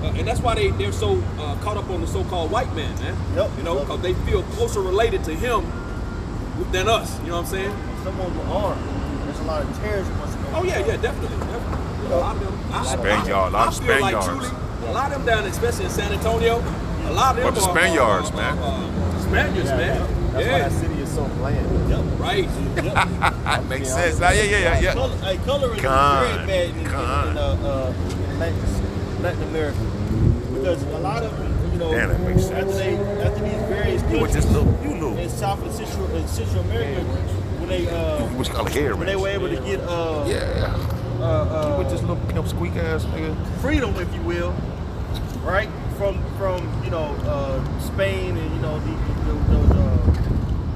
and that's why they're so caught up on the so-called white man, man. Yep. Because they feel closer related to him than us, you know what I'm saying? Someone with arms. There's a lot of terrorism. Oh yeah, definitely. A lot of them. Spaniards, a lot of I feel like Spaniards. truly, a lot of them down, especially in San Antonio, a lot of them What the Spaniards, man? Spaniards, man. That's why that city is so bland. Yep. Right. Makes sense. Yeah. Colorism is very bad in Latin America because a lot of them, Damn, that makes sense. after these various countries in South and Central America, when they What you call it hair, when they were able to get with this little pimp squeak ass nigga. freedom, if you will, right from Spain and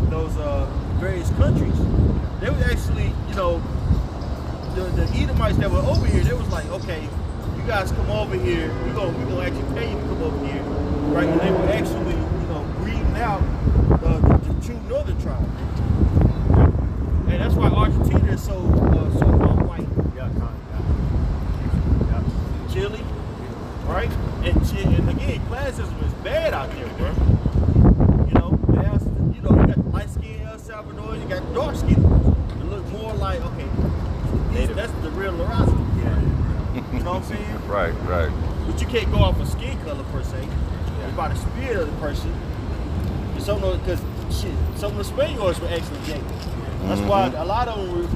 those various countries, they was actually the Edomites that were over here. They was like, okay, you guys come over here. We gonna actually pay you to come over here, right? And they were actually breeding out the true northern tribe, and that's why Argentina is so white. Chile, right? And again, classism is bad out there, bro. You got light skin El Salvador, you got dark skin. It look more like, okay, that's the real Lorazzo. You know what I'm saying? Right. But you can't go off of skin color per se. It's about the spirit of the person. And some of the Spaniards were actually gay. That's why a lot of them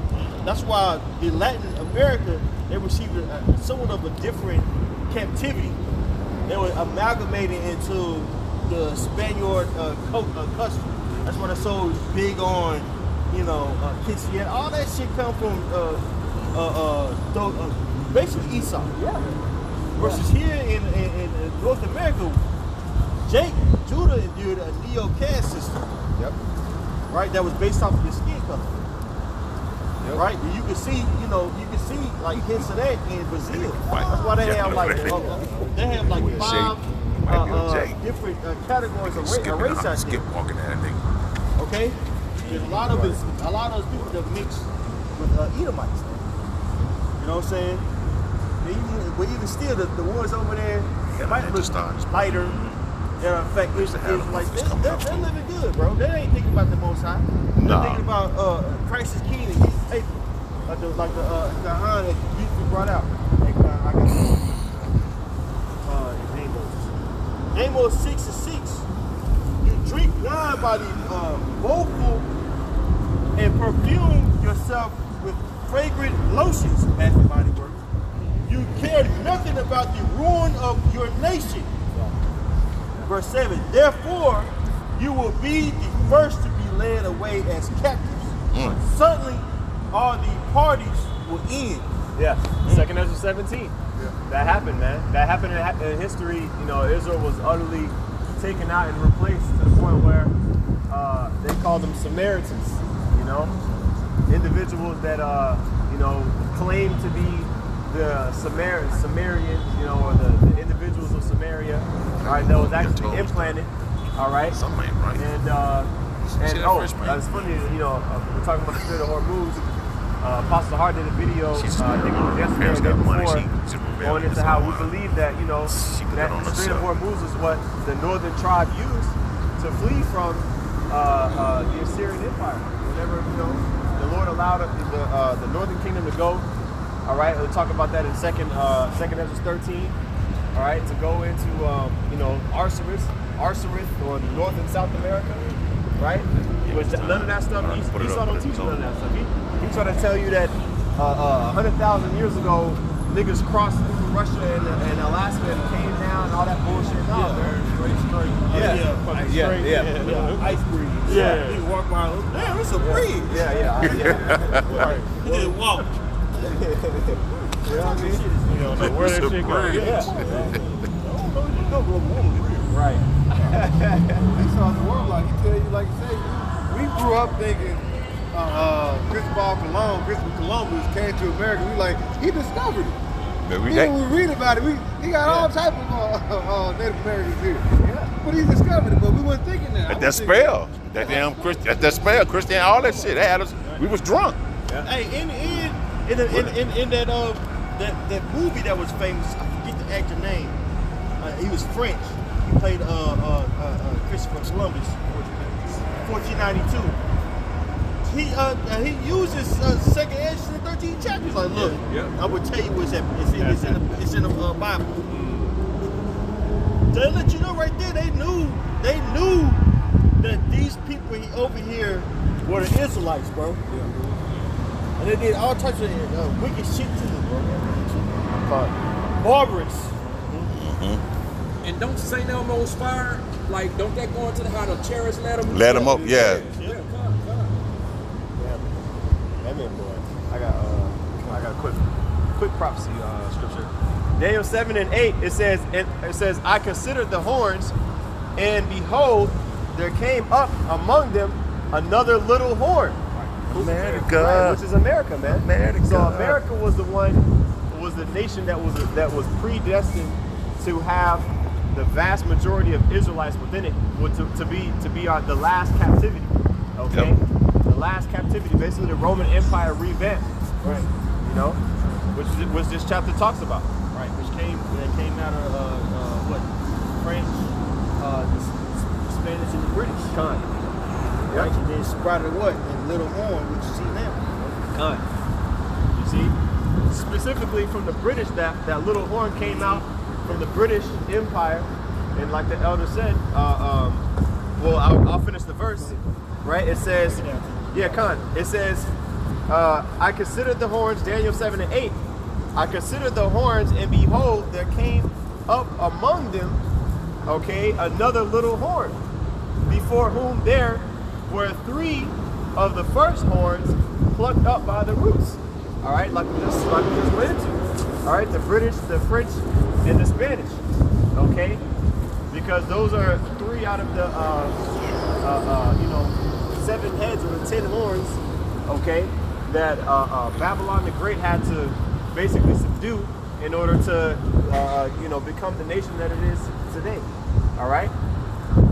that's why in Latin America, they received somewhat of a different captivity. They were amalgamated into the Spaniard custom. That's why they're so big on, quinceañera. All that shit come from basically Esau. Yeah. Versus here in North America, Judah endured a neo-caste system. Yep. Right, that was based off of your skin color. Yep. Right, and you can see like hints of that in Brazil. That's why they have like 5 different categories of race out there. Skip walking that nigga. Okay, and a lot of those people that mix with Edomites. You know what I'm saying? But even still, the ones over there might look lighter. They're in fact Israelites. They're living good, bro. They ain't thinking about the Most High. They're thinking about Christ is king and getting paper. Like the Quran that you brought out. I got Amos 6:6. You drink wine by the woeful and perfume yourself with fragrant lotions, Bath and Body Works. You care nothing about the ruin of your nation. Verse 7, therefore you will be the first to be led away as captives. Suddenly all the parties will end. Yeah, 2nd Ezra 17. That happened, man. That happened in history. Israel was utterly taken out and replaced to the point where they called them Samaritans. Individuals that claim to be the Sumerians, or the individuals of Samaria. All right, that was actually implanted. All right, something ain't right. It's funny. We're talking about the Strait of Hormuz. Apostle Hart did a video. I think it was yesterday or the day before, going into how we believe that that the Strait of Hormuz is what the northern tribe used to flee from the Assyrian Empire. Whenever the Lord allowed the northern kingdom to go. All right, we'll talk about that in second Ezra 13. All right, to go into Arsarith or North and South America, right? Which none of that stuff. Esau don't teach none of that stuff. He try to tell you that 100,000 years ago, niggas crossed through Russia and Alaska and came down and all that bullshit. No, they're straight. Ice breeze. Yeah. He walk by, damn, it's a breeze. Yeah. Right. He didn't walk. You know what I mean? You know, like where that It's a shit breeze. goes. Right. He saw the world like he tell you, like you say, we grew up thinking Christopher Columbus came to America. We like, he discovered it. But We read about it. He got all type of Native Americans here. But he discovered it, but we weren't thinking that. That spell, that damn that spell, Christian, all that shit. They had us. We was drunk. Hey, in that movie that was famous, I forget the actor name. He was French. He played Christopher Columbus, 1492. He uses second edge in the 13 chapters. Like, look, I will tell you what's at. It's in the Bible. They let you know right there. They knew that these people over here were the Israelites, bro. And they did all types of wicked shit to them, bro. Barbarous. And don't St. Elmo's fire, like, don't that go into how the chariots let them? Let them up, yeah. Amen, boy. I got a quick prophecy scripture. Daniel 7:8. It says, I considered the horns, and behold, there came up among them another little horn. America. Right, which is America, man. America. So America was the nation that was predestined to have the vast majority of Israelites within it, to be on the last captivity. Okay. Yep. The last captivity, basically the Roman Empire revamped, right? You know, which this chapter talks about, right? Which came out of French, the Spanish, and the British, Right? And then sprouted what? And little horn, which you see now. You see, specifically from the British, that little horn came out from the British Empire, and like the elder said, well, I'll finish the verse, right? It says, it says, I considered the horns, Daniel 7:8. I considered the horns, and behold, there came up among them, okay, another little horn, before whom there were 3 of the first horns plucked up by the roots. All right, like we just went into. All right, the British, the French, and the Spanish. Okay, because those are 3 out of the 7 heads or the 10 horns. Okay, that Babylon the Great had to basically subdue in order to become the nation that it is today. All right,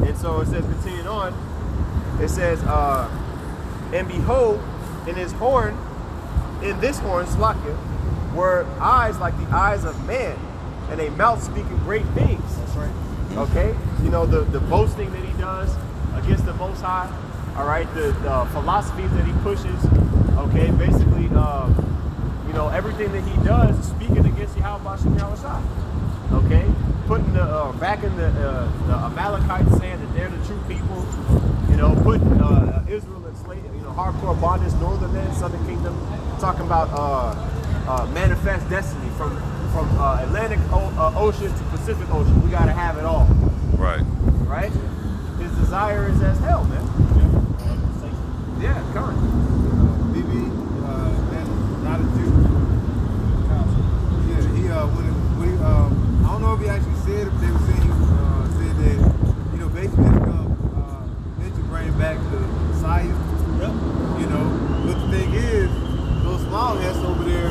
and so it says, continuing on. It says, and behold, in this horn, Slakia, were eyes like the eyes of man, and a mouth speaking great things. That's right. Okay? You know, the boasting that he does against the Most High, all right? The philosophies that he pushes, okay? Basically, everything that he does is speaking against Yahweh Shem Yahushua, okay? Putting back in the Amalekites, saying that they're the true people, putting Israel in slave, hardcore bondage, northern men, southern kingdom, talking about manifest destiny from Atlantic Ocean to Pacific Ocean. We gotta have it all. Right. Right? His desire is as hell, man. Yeah, come on. BB, that's not a Jew. Yeah, he I don't know if he actually said it, but they were saying he said that, basically it's meant to bring back the Messiah. Yep. But the thing is, those small heads over there,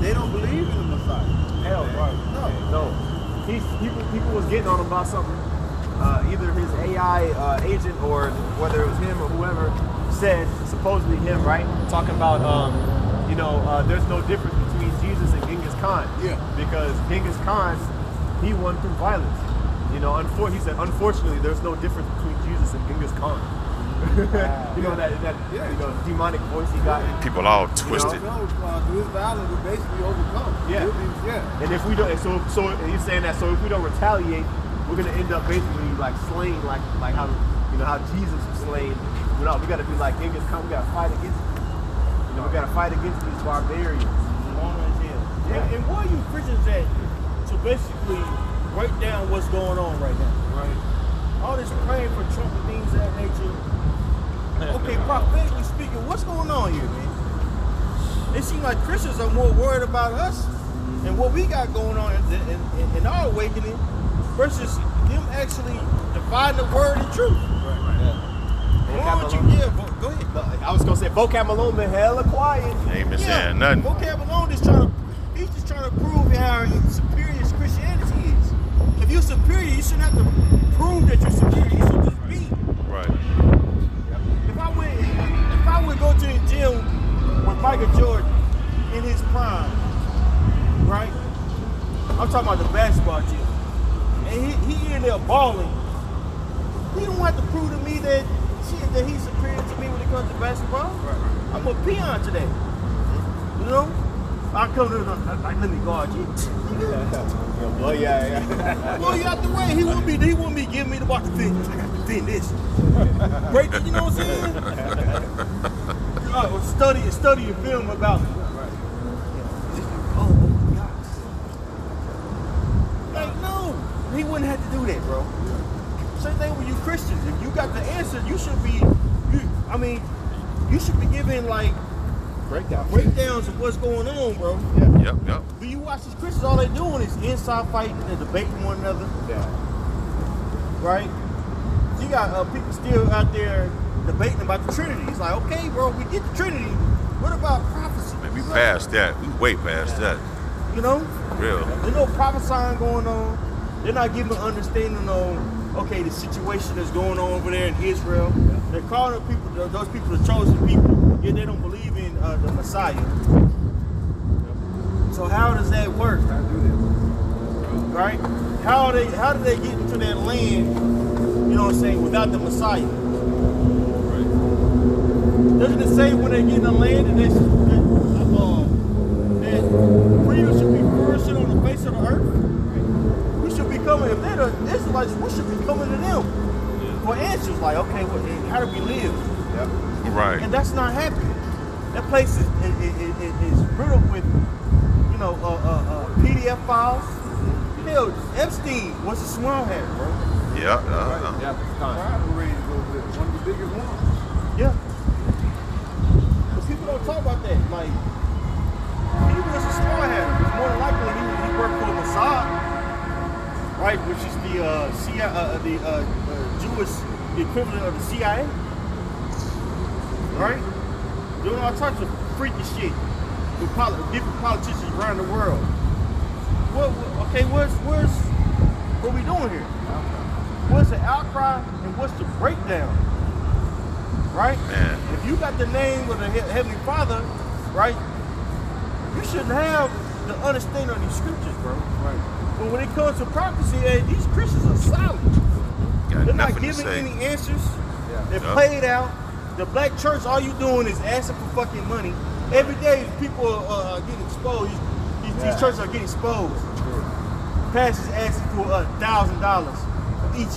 they don't believe in the Messiah. Hell, right. No. People was getting on him about something. Either his AI agent or whether it was him or whoever said, supposedly him, right? Talking about, there's no difference between Jesus and Genghis Khan. Yeah. Because Genghis Khan, he won through violence. He said, unfortunately, there's no difference between Jesus and Genghis Khan. That demonic voice he got. People all twisted. Through his violence, we basically overcome. Yeah. And if we don't, so he's saying that. So if we don't retaliate, we're gonna end up basically like slain, like how how Jesus was slain. We gotta be like Genghis Khan. We gotta fight against him. And then we got to fight against these barbarians. And where are you Christians at to basically break down what's going on right now? Right. All this praying for Trump and things of that nature. Okay, prophetically speaking, what's going on here, man? It seems like Christians are more worried about us and what we got going on in our awakening versus them actually dividing the word and truth. Go ahead. I was gonna say Vocab Malone been hella quiet. Ain't been saying nothing. Vocab Malone is he's just trying to prove how superior Christianity is. If you're superior, you shouldn't have to prove that you're superior. You should just be. Right. If I would go to the gym with Michael Jordan in his prime, right? I'm talking about the basketball gym, and he in there balling. He don't have to prove to me that he's superior to me when it comes to basketball. Right. I'm a peon today. You know? I come to like, let me guard you. Blow you out. Blow you out the way. He wouldn't be giving me the ball to defend. I got to defend this. Break it, you know what I'm saying? Study a film about me. Oh my God. Like, no. He wouldn't have to do that, bro. Same thing with you Christians. If you got the answer, you should be giving like breakdowns of what's going on, bro. Yep. But you watch these Christians, all they doing is inside fighting and debating one another. Yeah. Right? You got people still out there debating about the Trinity. It's like, okay, bro, we get the Trinity. What about prophecy? Man, we past that. We way past that. You know? Real. There's no prophesying going on. They're not giving understanding on, okay, the situation that's going on over there in Israel. They're calling those people the chosen people, yet they don't believe in the Messiah. So how does that work? Right? How do they get into that land, you know what I'm saying, without the Messiah? Doesn't it say when they get in the land that freedom should be flourishing on the face of the earth? We should be coming, if they're the Israelites, we should be coming to them for answers like, okay, how do we live? Yep. Right. And that's not happening. That place is riddled with, you know, PDF files. Hell, Epstein was a small hat, bro. Yeah. Operated over there, one of the biggest ones. Yeah. But people don't talk about that. Like, he was a small hat. It's more than likely he worked for Mossad, right? Which is the Jewish equivalent of the CIA, right? Doing all types of freaky shit with different politicians around the world. What we doing here? What's the outcry and what's the breakdown? Right? Man. If you got the name of the Heavenly Father, right, you shouldn't have the understanding of these scriptures, bro. Right. But when it comes to prophecy, these Christians are silent. They're not giving any answers. Yeah. They're played out. The black church, all you doing is asking for fucking money. Every day, people are getting exposed. These churches are getting exposed. Pastors asking for $1,000 each.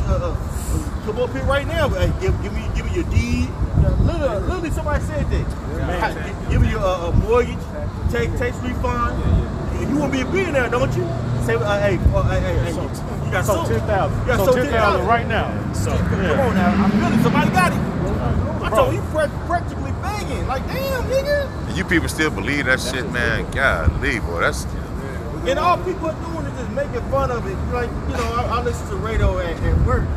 Come up here right now. Give me your deed. Literally, somebody said that. Give me your mortgage, tax refund. You want to be a billionaire, don't you? Say, hey, you got sold 10,000. You got sold 10,000 right now. So come on now, I'm feeling somebody got it. I told you practically begging. Like, damn, nigga. And you people still believe that shit, man. Golly, boy, that's. And all people are doing is just making fun of it. Like, you know, I listen to radio at work.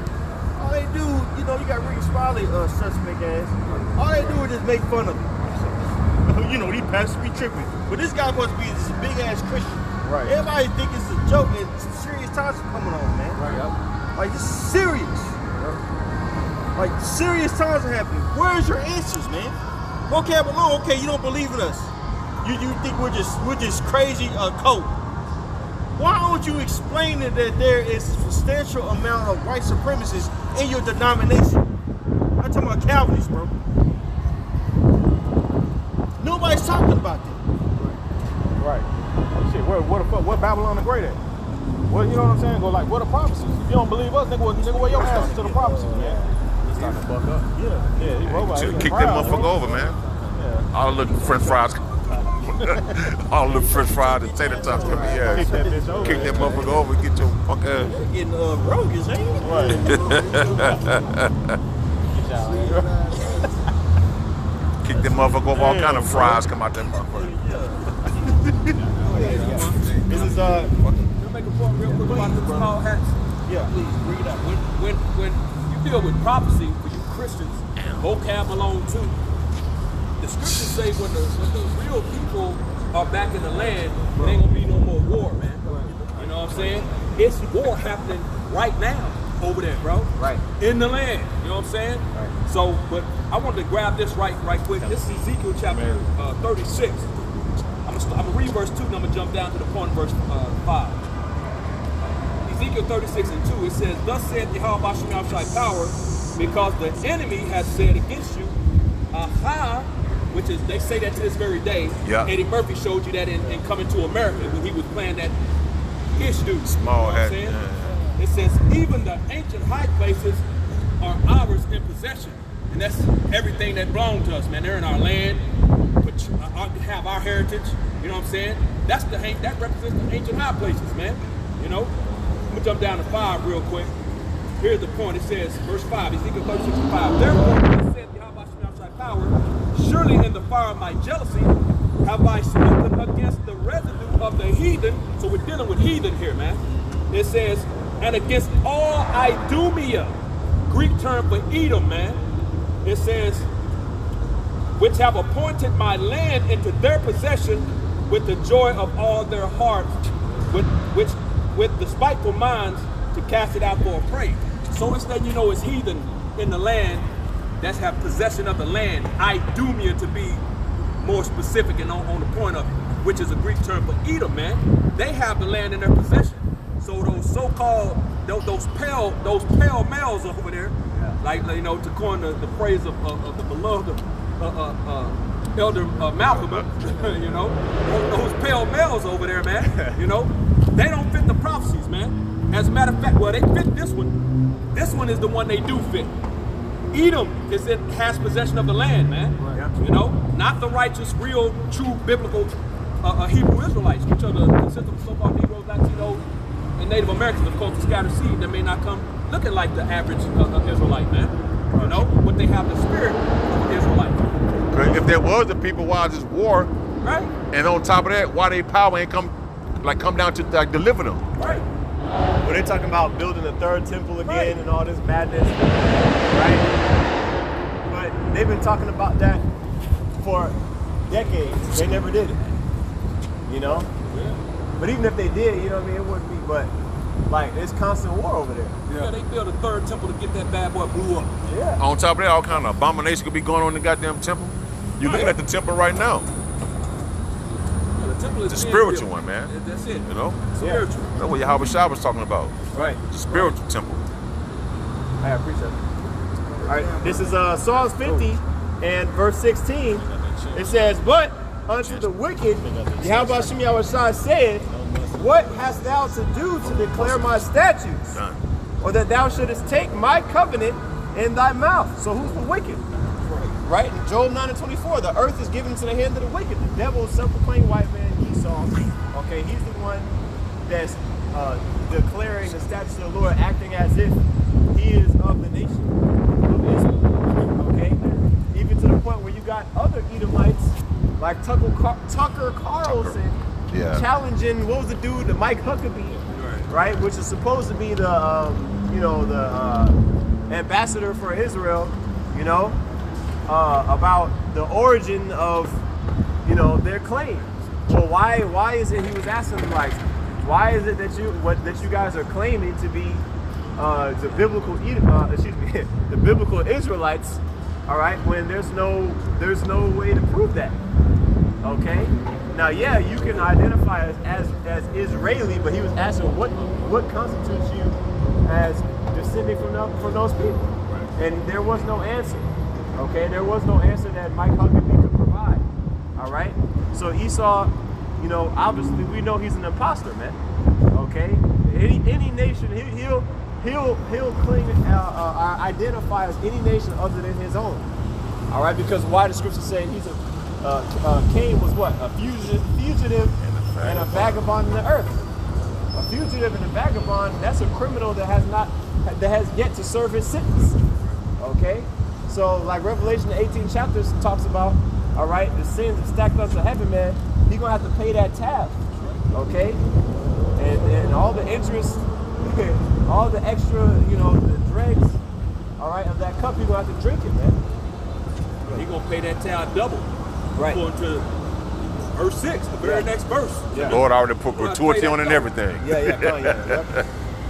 All they do, you know, you got Ricky Smiley, suspect ass. All they do is just make fun of it. You know, these pastors be tripping. But this guy must be this big ass Christian. Right. Everybody think it's a joke, and some serious times are coming on, man. Right. Yep. Like, it's serious. Like, serious times are happening. Where's your answers, man? Vocab alone, okay, you don't believe in us. You think we're just crazy cult. Why don't you explain that there is a substantial amount of white supremacists in your denomination? I'm talking about Calvinists, bro. Nobody's talking about that. Right. Shit, where Babylon the Great at? Well, you know what I'm saying? Go like, what are prophecies? If you don't believe us, nigga, where your answers to the prophecies, man? Starting to buck up. Yeah, he Should kick that motherfucker over, man. All the little French fries. All the French fries and tater tots come in here. Kick that bitch over. Kick that motherfucker over and get your fuck ass. Getting roguish, ain't it? Kick that motherfucker over, all kind of fries come out that motherfucker. This is Can I make a point real quick about the small hats? yeah. Please bring it up. When you deal with prophecy for you Christians, vocab alone too. The scriptures say when the real people are back in the land, there ain't gonna be no more war, man. You know what I'm saying? It's war happening right now over there, bro. Right. In the land. You know what I'm saying? Right. So, but I wanted to grab this right quick. This is Ezekiel chapter 36. I'm gonna read verse 2 and I'm gonna jump down to the point of verse 5. Ezekiel 36 and 2, it says, "Thus saith Yahweh Bashem Shai power, because the enemy has said against you, aha," which is, they say that to this very day. Yeah. Eddie Murphy showed you that in Coming to America when he was playing that Ish dude. Small hat, You know what I'm saying? yeah. It says, "Even the ancient high places are ours in possession." And that's everything that belongs to us, man. They're in our land, which have our heritage. You know what I'm saying? That represents the ancient high places, man. You know? I'm gonna jump down to 5 real quick. Here's the point. It says, verse 5, Ezekiel 36 and 5. "Therefore, thus saith Yahweh Shai power, surely in the fire of my jealousy have I spoken against the residue of the heathen." So we're dealing with heathen here, man. It says, "And against all Idumea," Greek term for Edom, man. It says, "which have appointed my land into their possession with the joy of all their hearts, with the spiteful minds to cast it out for a prey." So it's letting you know it's heathen in the land that have possession of the land. Idumea, to be more specific and on the point of it, which is a Greek term for Edom, man. They have the land in their possession. So those so-called, those pale males over there, like, you know, to coin the phrase of the beloved Elder Malcolm, you know, those pale males over there, man, you know, they don't fit the prophecies, man. As a matter of fact, well, they fit this one. This one is the one they do fit. Edom has possession of the land, man. Right. You know, not the righteous, real, true, biblical Hebrew Israelites, which are consist of so-called Negroes, Latinos, and Native Americans, of course, the scattered seed that may not come looking like the average Israelite, man. You know, but they have the spirit of the Israelite. If there was the people, why this war? Right. And on top of that, why they power ain't come down to like deliver them? Right. When they're talking about building the third temple again Right. and all this madness, right? But they've been talking about that for decades. They never did it, you know? Yeah. But even if they did, you know what I mean, it wouldn't be, but like, there's constant war over there. Yeah, they built a third temple to get that bad boy blew up. Yeah. On top of that, all kind of abomination could be going on in the goddamn temple. You're looking at the temple right now. The temple is The being spiritual built. one, man. That's it. You know? Spiritual. That's what Yahweh Shai was talking about. Right. The spiritual temple. I appreciate it. All right, this is Psalms 50 and verse 16. It says, "But unto the wicked, Yahweh Hashem Yahweh Shai said, what hast thou to do to declare my statutes? Done. Or that thou shouldest take my covenant in thy mouth." So who's the wicked? Right? In Job 9 and 24, the earth is given into the hand of the wicked. The devil is self-proclaimed white man, Esau. Okay, he's the one that's declaring the statutes of the Lord, acting as if he is of the nation of Israel. Okay? Even to the point where you got other Edomites like Tucker Carlson Yeah. challenging, what was the dude, the Mike Huckabee, right? Which is supposed to be the, ambassador for Israel, you know, about the origin of, their claims. Well, why is it, he was asking them, like, why is it that you guys are claiming to be the biblical the biblical Israelites, all right, when there's no way to prove that. Okay? Now, yeah, you can identify as Israeli, but he was asking what constitutes you as descending from those people, and there was no answer. Okay, there was no answer that Mike Huckabee could provide. All right, so Esau, obviously we know he's an imposter, man. Okay, any nation he'll cling identify as any nation other than his own. All right, because why the scripture say he's Cain was what? A fugitive and a vagabond in the earth. A fugitive and a vagabond, that's a criminal that has yet to serve his sentence. Okay? So like Revelation, the 18th chapter talks about, all right, the sins are stacked up to heaven, man. He's gonna have to pay that tab. Okay? And all the interest, all the extra, the dregs, all right, of that cup, you're gonna have to drink it, man. He gonna pay that tab double. Right. Going to verse 6, the very next verse. Yeah. Lord already put gratuity on and everything. Yeah.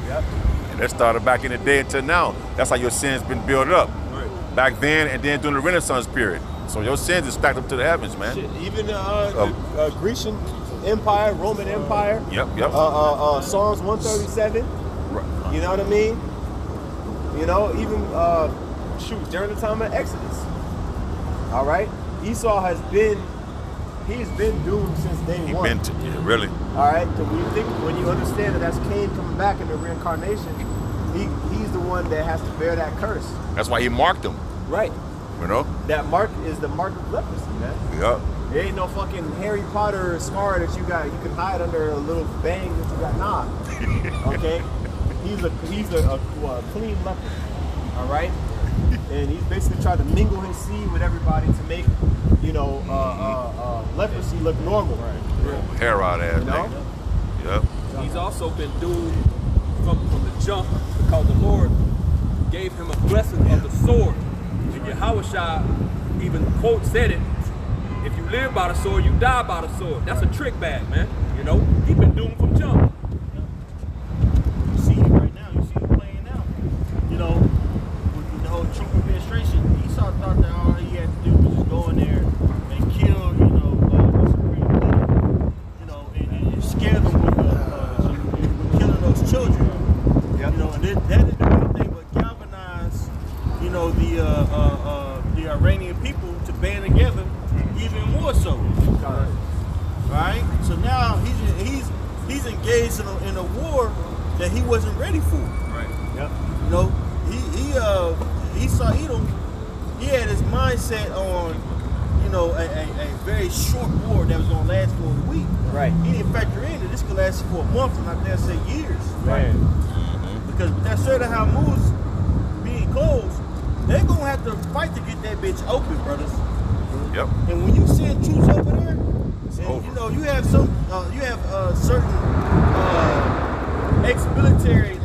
Yep. And that started back in the day until now. That's how your sins been built up. Right. Back then and then during the Renaissance period. So your sins is stacked up to the heavens, man. Shit, even the Grecian Empire, Roman Empire. Yep. Psalms 137. Right. You know what I mean? Even during the time of Exodus. All right, Esau he's been doomed since day one. Really. All right, so when you understand that that's Cain coming back in the reincarnation, he's the one that has to bear that curse. That's why he marked them. Right. That mark is the mark of leprosy, man. Yeah. There ain't no fucking Harry Potter scar that you can hide under a little bang that you got. Nah. Okay. He's a clean leper. All right. And he's basically tried to mingle his seed with everybody to make, leprosy look normal. Right. Hair out ass nigga. Yep. He's also been doomed from the jump because the Lord gave him a blessing of the sword. And Yahushua even said it, if you live by the sword, you die by the sword. That's a trick bag, man. He's been doomed from jump. You see it right now. You see it playing out. With the whole Trump administration, Esau thought that all he had to do was just go in there and kill, the supreme leader, and scare them with killing those children. Yep. And that didn't do anything but galvanize, the Iranian people to band together even more so. Right? So now he's engaged in a war that he wasn't ready for. Right. Yep. Esau Edom, he had his mindset on, a very short war that was gonna last for a week. Right. He didn't factor in that this could last for a month, and I dare say years. Right. Because with that Strait of Hormuz being closed, they're gonna have to fight to get that bitch open, brothers. Yep. And when you send troops over there, and you have certain ex-military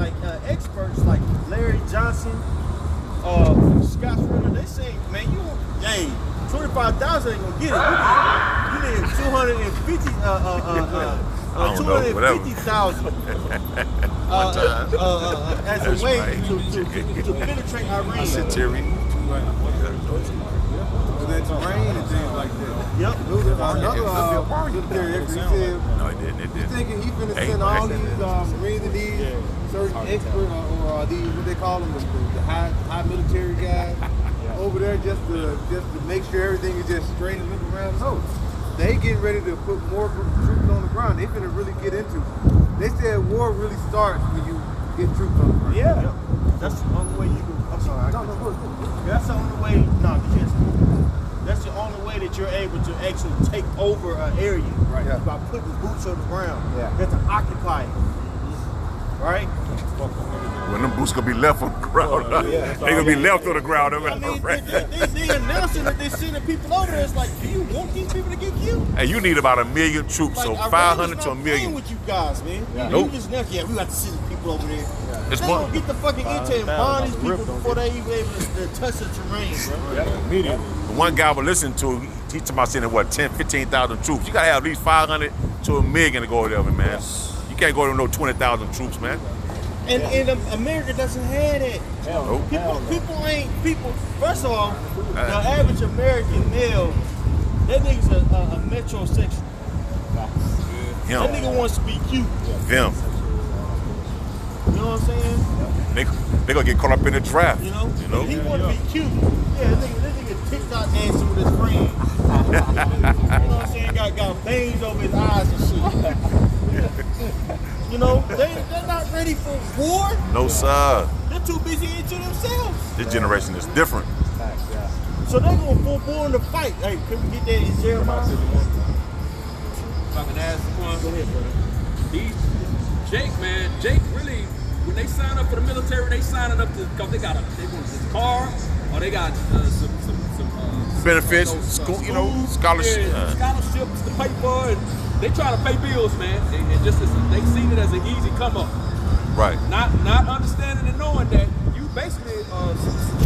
experts like Larry Johnson, Scott Ritter, they say, man, 25,000 ain't gonna get it. You need 250,000 as a way to penetrate Iran. That terrain and things like that. Yep. Another military expert said, No, it didn't. he's thinking he's finna send all these Marines and these certain experts or these, what they call them, the high military guys over there just to make sure everything is just straight and look around. No, they getting ready to put more troops on the ground. They finna really get into it. They said war really starts when you get troops on the ground. Yeah. That's the only way you can. I'm sorry. No, That's the only way. That's the only way that you're able to actually take over an area. Right. Yeah. By putting boots on the ground. Yeah. You have to occupy it. Right. When them boots gonna be left on the ground, they gonna be left on the ground. I mean, they announcing that they're sending people over there. It's like, do you want these people to get killed? Hey, you need about 1 million troops, so 500 to 1 million. With you guys, man. Nope. You just we got to send people over there. It's They one. don't get the fucking intel and bond these people before they even able to touch the terrain, bro. Immediately. The one guy we're listening to, he talking about sending 15,000 troops. You gotta have at least 500 to 1 million to go there, man. You can't go to no 20,000 troops, man. And America doesn't have that. Nope. People. First of all, the average American male, that nigga's a metrosexual. Him. That nigga wants to be cute. Them. You know what I'm saying? They gonna get caught up in the draft. You know? He want to be cute. Yeah, that nigga TikTok dancing with his friends. You know what I'm saying? Got veins over his eyes and shit. You know, they're not ready for war. No, sir. They're too busy into themselves. This generation is different. So they're going to full-born the fight. Hey, can we get that in Jeremiah? If I can ask one. Go ahead, brother. Jake really, when they sign up for the military, they signing up because they want this car or they got some Benefits, scholarship. scholarship. Yeah, scholarships to pay for, and they try to pay bills, man. They seen it as an easy come up. Right. Not understanding and knowing that you basically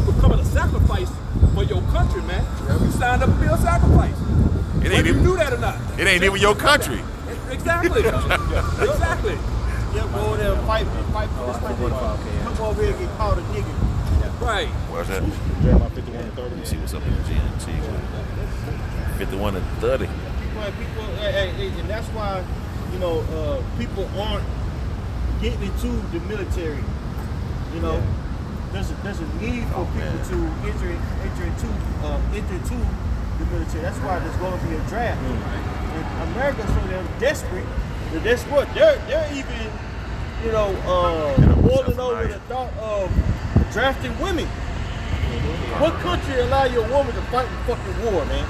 becoming a sacrifice for your country, man. You signed up to be a sacrifice. It ain't Whether you even do that or not. It ain't even your country. Exactly. Exactly. Yeah, go over there and fight for this country. Come over here and get called a nigga. Right. What's that? Jeremiah 51 and 30. Let me see what's up in the GNT. 51 and 30. People, and that's why, people aren't getting into the military. There's a need for people to enter into the military. That's why there's going to be a draft. And America, so they're desperate. They're even, boiling over the thought of drafting women. What country allow your woman to fight in fucking war, man?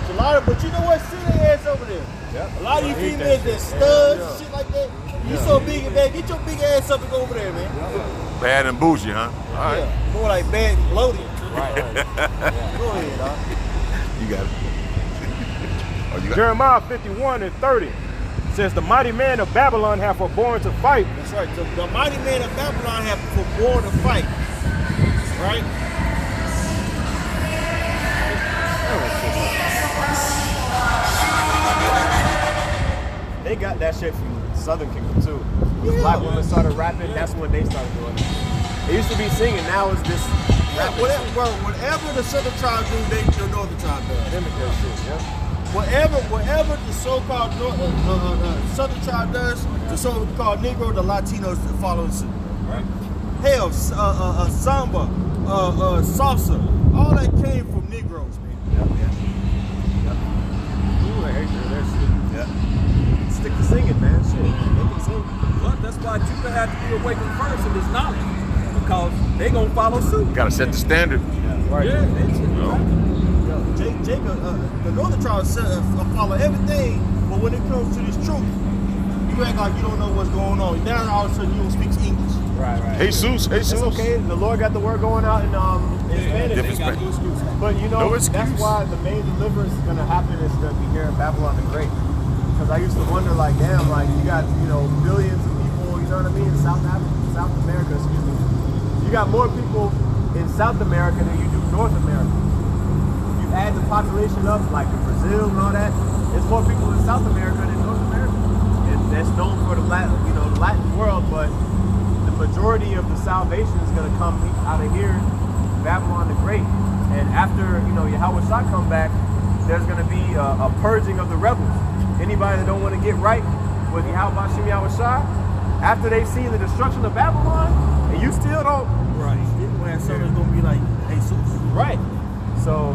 It's a lot of, but you know what? Sit their ass over there. A lot of you females that studs, shit like that. You so big and bad, get your big ass up and go over there, man. Bad and bougie, huh? All right. Yeah, more like bad and bloated. Right. Go ahead, dog. You got it. Oh, you got Jeremiah 51 and 30 says, the mighty man of Babylon have forborne to fight. That's right. The mighty man of Babylon have forborne to fight. Right? They got that shit from Southern Kingdom too. When black women started rapping, that's when they started doing it. They used to be singing, now it's just rapping. Whatever the Southern tribe do, the Northern tribe does. Mimic that shit, yeah. Whatever the so-called Southern tribe does, the so-called Negro, the Latinos follow suit. Right? Hell, samba, salsa, all that came from Negroes, man. Ooh, I hate that shit. Yeah. Stick to singing, man. Shit. They can sing. But that's why Judah had to be awakened first in this knowledge. Because they gonna follow suit. to set the standard. Right. Yeah, Jacob, the Northern tribes follow everything, but when it comes to this truth, you act like you don't know what's going on. Now all of a sudden you don't speak English. Right. Jesus. It's okay. The Lord got the word going out in Spanish. Different Spanish. But No excuse. that's why the main deliverance is gonna happen is gonna be here in Babylon the Great. Because I used to wonder, like, damn, like you got billions of people, you know what I mean, in South America, excuse me. You got more people in South America than you do North America. You add the population up, like in Brazil and all that, there's more people in South America than North America. And that's known for the Latin world, but the majority of the salvation is gonna come out of here, Babylon the Great. And after, Yahweh Shah come back, there's gonna be a purging of the rebels. Anybody that don't want to get right with Yahweh Shem Yahweh Shah, after they see the destruction of Babylon, and you still don't. Right. When something's gonna be like Jesus. Right. So